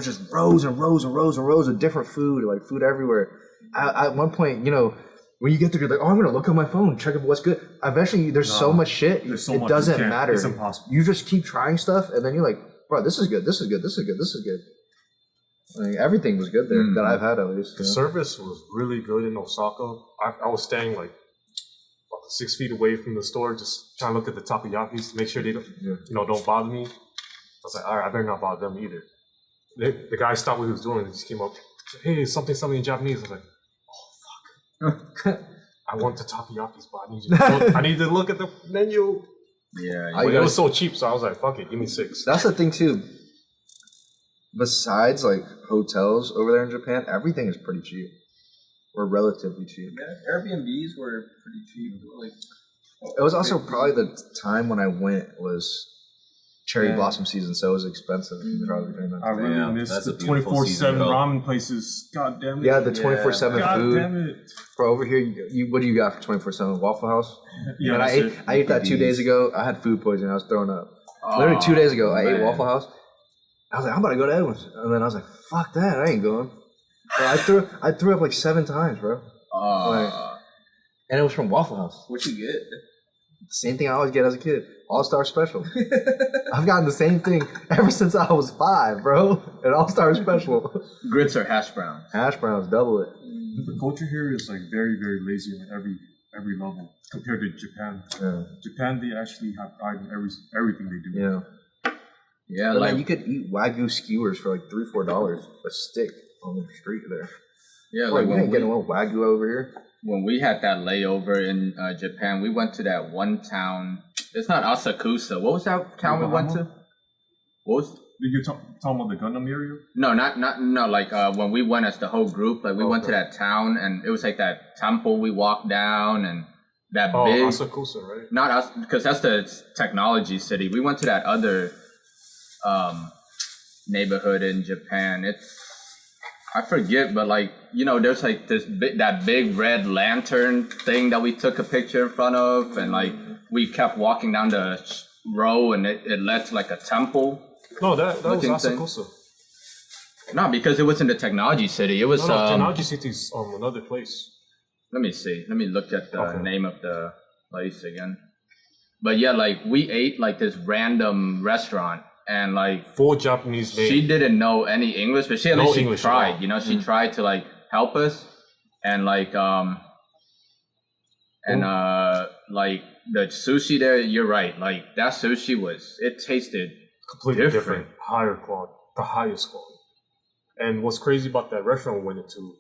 just rows and rows and rows and rows of different food, like food everywhere. At one point, you know, when you get there, you're like, oh, I'm gonna look on my phone, check out what's good. Eventually, there's so much shit, it doesn't matter.
It's impossible.
You just keep trying stuff, and then you're like, bro, this is good, this is good, this is good, this is good. Like, everything was good there that I've had at least.
The service was really good in Osaka. I was standing like 6 feet away from the store, just trying to look at the takoyakis to make sure they don't bother me. I was like, all right, I better not bother them either. The guy stopped what he was doing and just came up, said, hey, something in Japanese. I was like, oh fuck. I want the takoyakis, but I need to look at the menu.
Yeah,
But it was so cheap, so I was like, fuck it, give me 6.
That's the thing too. besides like hotels over there in Japan, everything is pretty cheap. Or relatively cheap.
Yeah, Airbnbs were pretty cheap. Like,
It was also probably the time when I went was cherry blossom season, so it was expensive. Probably during that
I
time.
really
Damn,
miss
that's
the
a beautiful
24/7
season, though.
ramen places. God damn it.
Yeah, the 24/7
God
food.
damn it.
Bro, over here, you what do you got for 24/7? Waffle House?
Yeah,
And
that's it.
I ate that 2 days ago. I had food poisoning. I was throwing up. Literally 2 days ago, I ate Waffle House. I was like, I'm about to go to Edwards. And then I was like, fuck that, I ain't going. Bro, I threw up like 7 times, bro. And it was from Waffle House.
what you get?
Same thing I always get as a kid. All-Star Special. I've gotten the same thing ever since I was 5, bro. An All-Star Special.
Grits or hash browns?
Hash browns, double it.
The culture here is like very, very lazy on every level compared to Japan.
Yeah.
Japan, they actually have pride in everything they do.
Yeah.
Yeah,
But
like
you could eat Wagyu skewers for like $3-4 a stick on the street there.
yeah,
Like,
like
we ain't getting no Wagyu over here.
when we had that layover in Japan, we went to that one town. It's not Asakusa. What was that town we went to? What was?
Did you talking about the Gundam area?
No, no. Like when we went as the whole group, like we went to that town, and it was like that temple we walked down, and that big.
Asakusa, right?
Not us, because that's the technology city. We went to that other neighborhood in Japan. I forget, but like there's like that big red lantern thing that we took a picture in front of, and like we kept walking down the row, and it led to like a temple.
No, that was
Looking
Asakusa.
No, because it was in the technology city. It was
No, Technology City's another place.
Let me see. Let me look at the name of the place again. But yeah, like we ate like this random restaurant, and like
Full Japanese name.
she didn't know any English, but she at
No
least
English
she
at
tried.
all.
She tried to like help us, and like like the sushi there. You're right. Like that sushi it tasted
completely
different.
higher quality, the highest quality. And what's crazy about that restaurant we went into,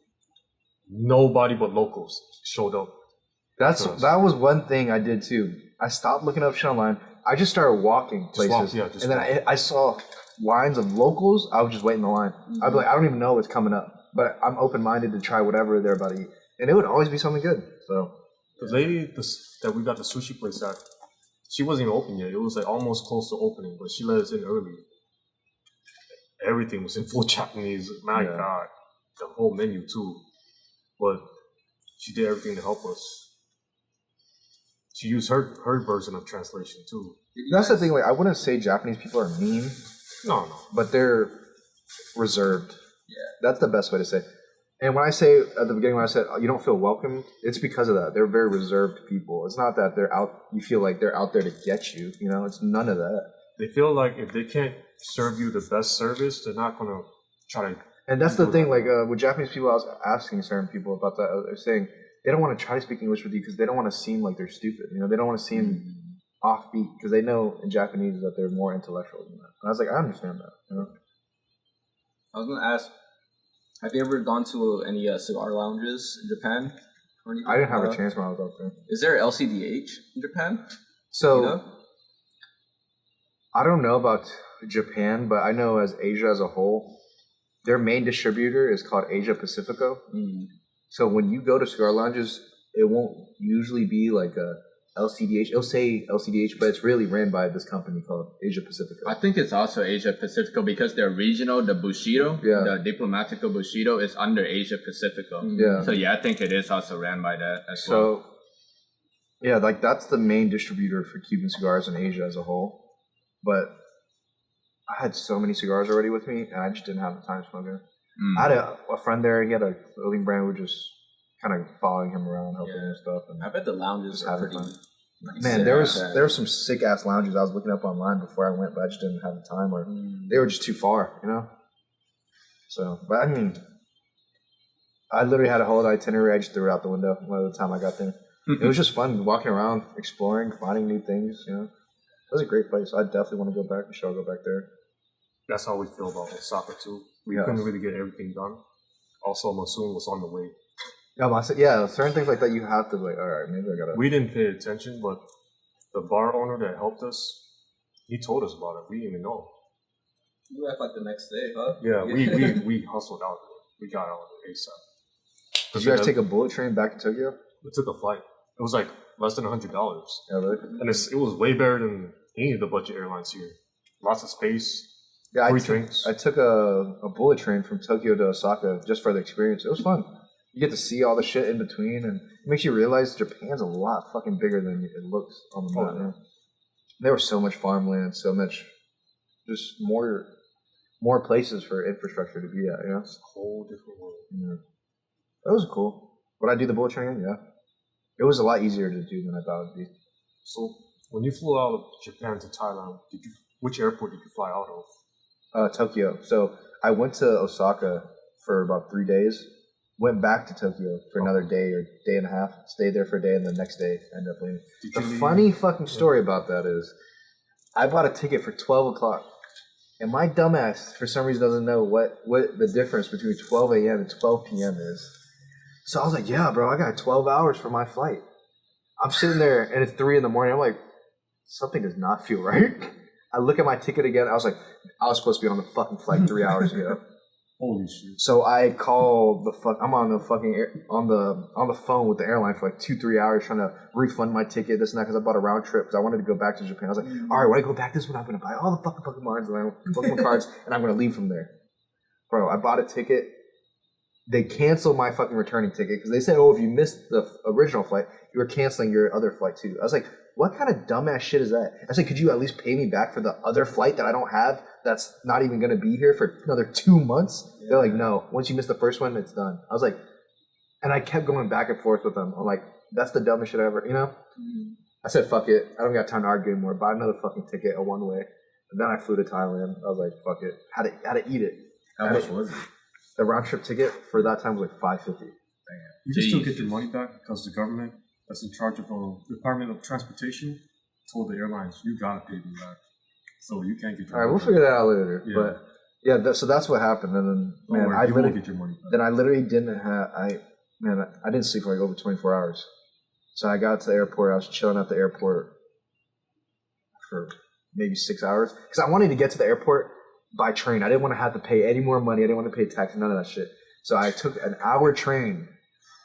nobody but locals showed up.
That was one thing I did too. I stopped looking up shit online. I just started walking places, and then I saw lines of locals. I would just wait in the line. I'd be like, I don't even know what's coming up, but I'm open-minded to try whatever they're about to eat, and it would always be something good. So
the lady that we got the sushi place at, she wasn't even open yet. It was like almost close to opening, but she let us in early. Everything was in full Japanese. My God, the whole menu too. But she did everything to help us. She used her version of translation too.
that's the thing. Like, I wouldn't say Japanese people are mean,
No.
but they're reserved. Yeah, that's the best way to say. And when I say at the beginning, when I said you don't feel welcome, it's because of that. They're very reserved people. It's not that they're out. You feel like they're out there to get you. It's none of that.
They feel like if they can't serve you the best service, they're not gonna try to.
And that's the thing. Like with Japanese people, I was asking certain people about that. They're saying they don't want to try to speak English with you because they don't want to seem like they're stupid. They don't want to seem offbeat because they know in Japanese that they're more intellectual than that. And I was like, I understand that.
I was gonna ask, have you ever gone to any cigar lounges in Japan? Or anything?
I didn't have a chance when I was out there.
Is there LCDH in Japan?
So I don't know about Japan, but I know as Asia as a whole, their main distributor is called Asia Pacifico. So when you go to cigar lounges, it won't usually be like a LCDH. It'll say LCDH, but it's really ran by this company called Asia Pacifico.
I think it's also Asia Pacifico because they're regional. The Bushido, the Diplomatico Bushido, is under Asia Pacifico.
Yeah.
So yeah, I think it is also ran by that as well.
So yeah, like that's the main distributor for Cuban cigars in Asia as a whole. But I had so many cigars already with me, and I just didn't have the time to smoke it. I had a friend there. He had a clothing brand. We were just kind of following him around, helping him and stuff. And
I bet the lounges are pretty.
Man, there were some sick ass lounges I was looking up online before I went, but I just didn't have the time, or they were just too far, So, but I mean, I literally had a whole itinerary. I just threw it out the window by the time I got there. It was just fun walking around, exploring, finding new things. It was a great place. I definitely want to go back. I'll go back there.
That's how we feel about Osaka too. We couldn't really get everything done. Also, Monsoon was on the way.
Yeah, certain things like that you have to all right, maybe I gotta.
We didn't pay attention, but the bar owner that helped us, he told us about it. We didn't even know.
You left like the next day, huh?
Yeah, we hustled out. We got out ASAP.
Did you guys take a bullet train back to Tokyo?
We took a flight. It was like less than $100.
Yeah, really?
And it was way better than any of the budget airlines here. Lots of space,
Yeah,
free drinks.
I took a bullet train from Tokyo to Osaka just for the experience. It was fun. You get to see all the shit in between, and it makes you realize Japan's a lot fucking bigger than it looks on the map. Man. There was so much farmland, so much, just more places for infrastructure to be at. You know,
It's a whole different world.
yeah. That was cool. Would I do the bullet train? Yeah, it was a lot easier to do than I thought it would be.
So when you flew out of Japan to Thailand, which airport did you fly out of?
Tokyo. So I went to Osaka for about 3 days. Went back to Tokyo for another day or day and a half. Stayed there for a day, and the next day ended up leaving. The funny fucking story about that is, I bought a ticket for 12 o'clock, and my dumbass for some reason doesn't know what the difference between 12 a.m. and 12 p.m. is. So I was like, "Yeah, bro, I got 12 hours for my flight." I'm sitting there, and it's 3 in the morning. I'm like, something does not feel right. I look at my ticket again. I was like, I was supposed to be on the fucking flight 3 hours ago.
Holy shit!
So I called I'm on the fucking on the phone with the airline for like 2-3 hours trying to refund my ticket, this and that, because I bought a round trip because I wanted to go back to Japan. I was like, all right, when I go back this one, I'm gonna buy all the fucking Pokemon cards, and I'm gonna leave from there. Bro, I bought a ticket. They canceled my fucking returning ticket because they said, oh, if you missed the original flight, you were canceling your other flight too. I was like, what kind of dumbass shit is that? I said, could you at least pay me back for the other flight that I don't have that's not even going to be here for another 2 months? Yeah. They're like, no. Once you miss the first one, it's done. I was like, and I kept going back and forth with them. I'm like, that's the dumbest shit ever, you know? Mm-hmm. I said, fuck it. I don't got time to argue anymore. Buy another fucking ticket, a one-way. And then I flew to Thailand. I was like, fuck it. Had to eat it.
How much was it?
The round trip ticket for that time was like $5.50.
You can still get your money back because the government that's in charge of the Department of Transportation told the airlines, you gotta pay them back. So you can't get your money back.
All right, we'll figure that out later. Yeah. But yeah, so that's what happened. And then, man, I literally get your money back. Then I literally didn't have, I didn't sleep for like over 24 hours. So I got to the airport. I was chilling at the airport for maybe 6 hours because I wanted to get to the airport by train. I didn't want to have to pay any more money. I didn't want to pay tax, none of that shit. So I took an hour train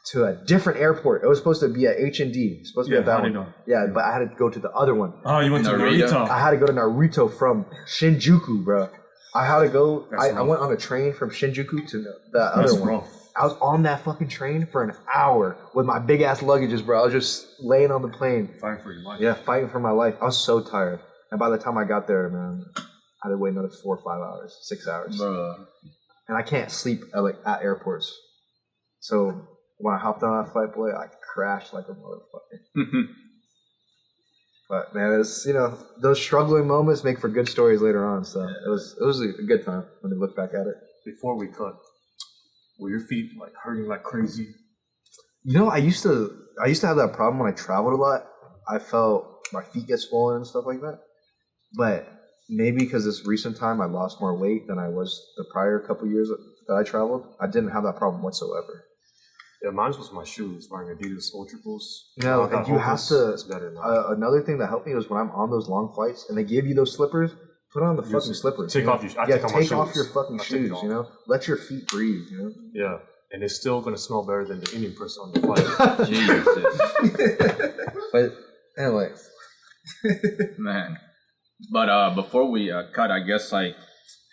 to a different airport. It was supposed to be at H&D. It's supposed to be at that one. Yeah, but I had to go to the other one.
Oh, you went to Narita?
I had to go to Narita from Shinjuku, bro. I had to go. I went on a train from Shinjuku to the other one. Rough. I was on that fucking train for an hour with my big ass luggages, bro. I was just laying on the plane.
Fighting for your life.
Yeah, fighting for my life. I was so tired. And by the time I got there, man, I had to wait another 4 or 5 hours, 6 hours. And I can't sleep at airports. So when I hopped on that flight, boy, I crashed like a motherfucker. But man, it's, those struggling moments make for good stories later on. So it was a good time when you look back at it.
Before we cut, were your feet like hurting like crazy?
I used to have that problem when I traveled a lot. I felt my feet get swollen and stuff like that. But maybe because this recent time I lost more weight than I was the prior couple years that I traveled, I didn't have that problem whatsoever.
Yeah, mine was my shoes, wearing Adidas Ultra Boost.
No, and you have to. It's better now. Another thing that helped me was when I'm on those long flights and they give you those slippers, put on the fucking slippers.
Take off your
take off your fucking shoes. Let your feet breathe.
Yeah, and it's still gonna smell better than the Indian person on the flight.
Jesus.
But anyway,
man. But before we cut, I guess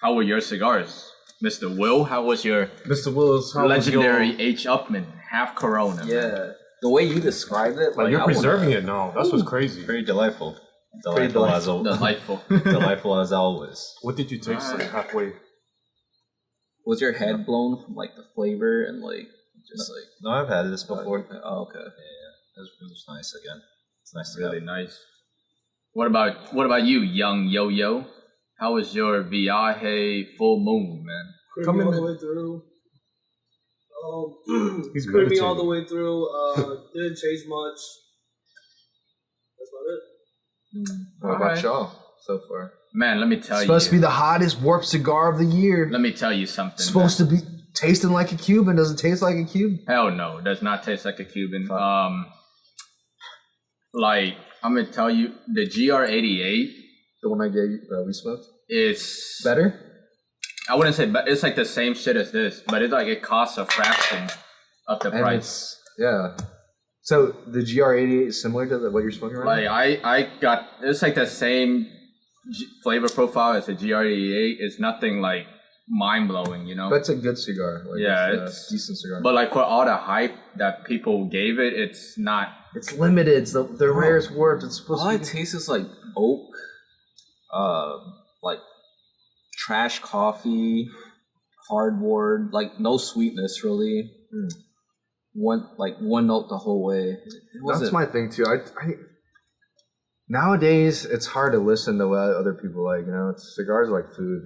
how were your cigars? Mr. Will, how was your
Mr. Will's
legendary H. Upman, half Corona?
Yeah, the way you described it,
like you're preserving it now. That's what's crazy.
Very delightful.
Delightful.
Delightful as always.
What did you taste halfway?
Was your head blown from the flavor and
No, I've had this before.
Oh, okay.
Yeah, it was nice again. It's nice.
Really nice. What about you, young Yo-Yo? How was your Viaje full moon, man?
Creamy all the way through.
He's
creamy all the way through. Didn't change much. That's about it.
What about y'all so far?
Man, let me tell you.
Supposed to be the hottest warped cigar of the year.
Let me tell you something.
Supposed to be tasting like a Cuban. Doesn't taste like a Cuban.
Hell no, it does not taste like a Cuban. I'm gonna tell you, the GR88,
the one I gave we smoked,
it's
better.
I wouldn't say, but it's like the same shit as this, but it's like it costs a fraction of the price.
Yeah. So the GR88 is similar to what you're smoking right now?
Like I got, it's like the same flavor profile as the GR88. It's nothing like mind blowing, you know.
But it's a good cigar. Like,
yeah,
it's a decent cigar.
But like for all the hype that people gave it, it's not.
It's limited. It's the rarest wort. It's supposed
All
to
I
be.
taste is like oak, like trash coffee, cardboard, like no sweetness really. One note the whole way.
That's my thing too. I nowadays it's hard to listen to what other people like. You know, cigars are like food,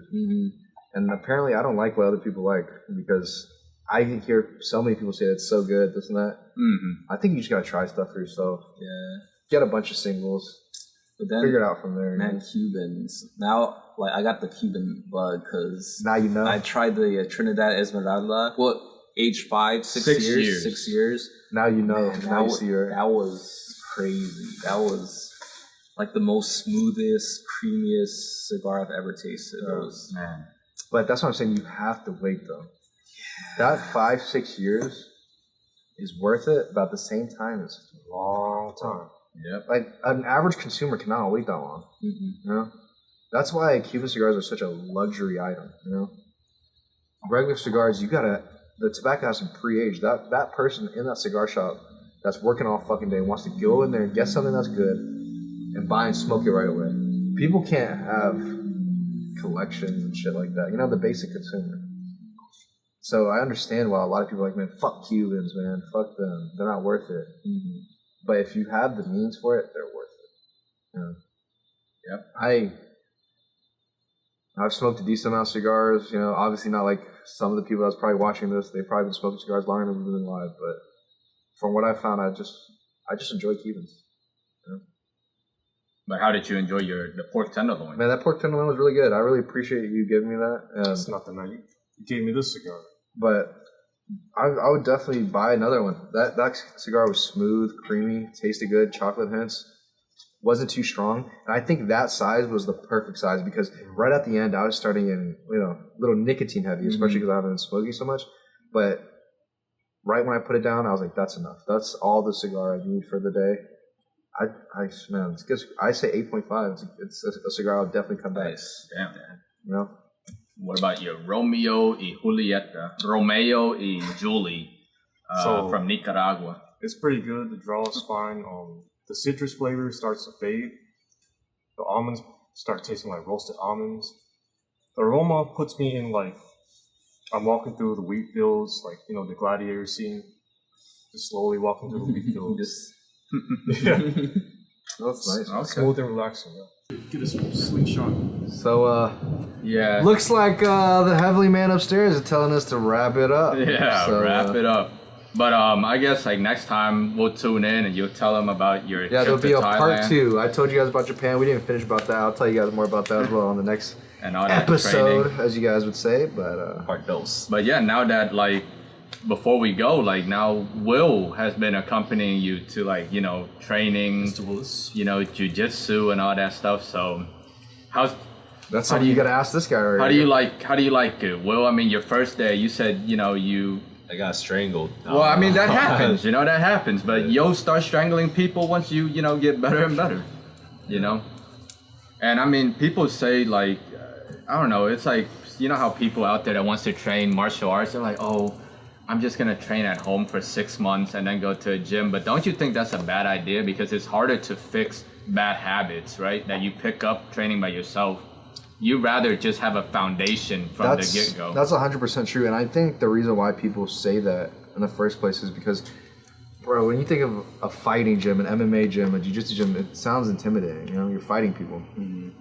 and apparently I don't like what other people like because I hear so many people say it's so good, this and that. I think you just gotta try stuff for yourself.
Yeah.
Get a bunch of singles.
But then,
figure it out from there.
Man, Cubans. Now, like, I got the Cuban bug because
now you know.
I tried the Trinidad Esmeralda. Well, age 6 years. 6 years.
Now you know.
Man,
now you see her.
That was crazy. That was like the most smoothest, creamiest cigar I've ever tasted. It was,
man.
But that's what I'm saying. You have to wait though. That 5-6 years is worth it, but at the same time, it's a long time.
Yep.
Like an average consumer cannot wait that long. You know, that's why Cuban cigars are such a luxury item. You know, regular cigars, the tobacco has to pre-age. That person in that cigar shop that's working all fucking day wants to go in there and get something that's good and buy and smoke it right away. People can't have collections and shit like that. You know, the basic consumer. So I understand why a lot of people are like, man, fuck Cubans, man, fuck them. They're not worth it. But if you have the means for it, they're worth it. You know? Yep. I've smoked a decent amount of cigars. You know, obviously not like some of the people that's probably watching this. They've probably been smoking cigars longer than we've been alive. But from what I found, I just enjoy Cubans. You know?
But how did you enjoy the pork tenderloin?
Man, that pork tenderloin was really good. I really appreciate you giving me that.
It's nothing, man. You gave me this cigar.
But I would definitely buy another one. That cigar was smooth, creamy, tasted good, chocolate hints. Wasn't too strong. And I think that size was the perfect size because right at the end, I was starting in, you know, a little nicotine heavy, especially because I haven't been smoking so much. But right when I put it down, I was like, that's enough. That's all the cigar I need for the day. Man, it's good. I say 8.5. It's a cigar I'll definitely come back.
Nice. Damn, man.
You know?
What about your Romeo y Julie from Nicaragua?
It's pretty good. The draw is fine. The citrus flavor starts to fade. The almonds start tasting like roasted almonds. The aroma puts me in like I'm walking through the wheat fields, like, you know, the gladiator scene. Just slowly walking through the wheat fields. Yeah.
That's nice.
Okay. Smooth and relaxing. Yeah. Get a slingshot.
So,
yeah.
Looks like the heavily man upstairs is telling us to wrap it up.
Yeah,
so,
wrap it up. But I guess like next time we'll tune in and you'll tell them about your trip
there'll be
to
a
Thailand.
part 2. I told you guys about Japan. We didn't finish about that. I'll tell you guys more about that as well on the next
and all that
episode,
training.
as you guys would say. But
part dos.
But yeah, now that like before we go, like now Will has been accompanying you to like, you know, training, you know, jiu-jitsu and all that stuff. So
that's something you gotta ask this guy right
How do you like it? Will, I mean, your first day, you said, you know,
I got strangled.
Well, I mean, that happens, you know, that happens. But you'll start strangling people once you, you know, get better and better, you know? And I mean, people say like, I don't know, it's like, you know how people out there that wants to train martial arts, they're like, oh, I'm just gonna train at home for 6 months and then go to a gym. But don't you think that's a bad idea? Because it's harder to fix bad habits, right? That you pick up training by yourself. You rather just have a foundation from the get-go.
That's 100% true. And I think the reason why people say that in the first place is because, bro, when you think of a fighting gym, an MMA gym, a jiu-jitsu gym, it sounds intimidating. You know, you're fighting people.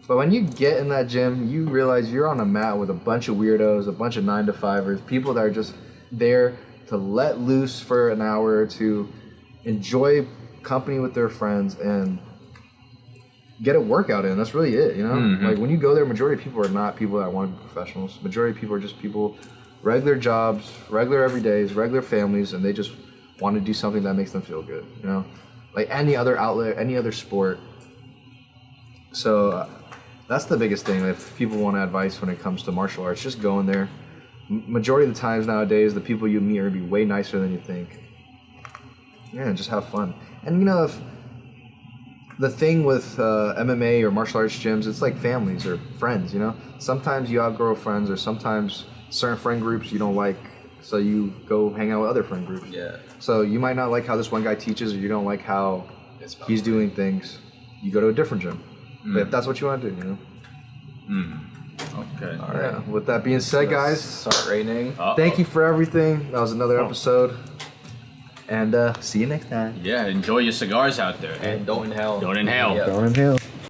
But when you get in that gym, you realize you're on a mat with a bunch of weirdos, a bunch of 9-to-5ers, people that are just there to let loose for an hour or two, enjoy company with their friends, and get a workout in. That's really it, you know? Like when you go there, majority of people are not people that want to be professionals. Majority of people are just people, regular jobs, regular everydays, regular families, and they just want to do something that makes them feel good, you know? Like any other outlet, any other sport. So That's the biggest thing. If people want advice when it comes to martial arts, just go in there. Majority of the times nowadays, the people you meet are gonna be way nicer than you think. Yeah, just have fun. And you know, if the thing with MMA or martial arts gyms, it's like families or friends. You know, sometimes you outgrow friends, or sometimes certain friend groups you don't like, so you go hang out with other friend groups.
Yeah.
So you might not like how this one guy teaches, or you don't like how he's doing things. You go to a different gym. But if that's what you want to do, you know.
Okay.
All right. With that being said, guys,
Start rating.
thank you for everything. That was another episode. And see you next time.
Yeah, enjoy your cigars out there.
And don't inhale.
Don't inhale.
Yeah.
Don't inhale.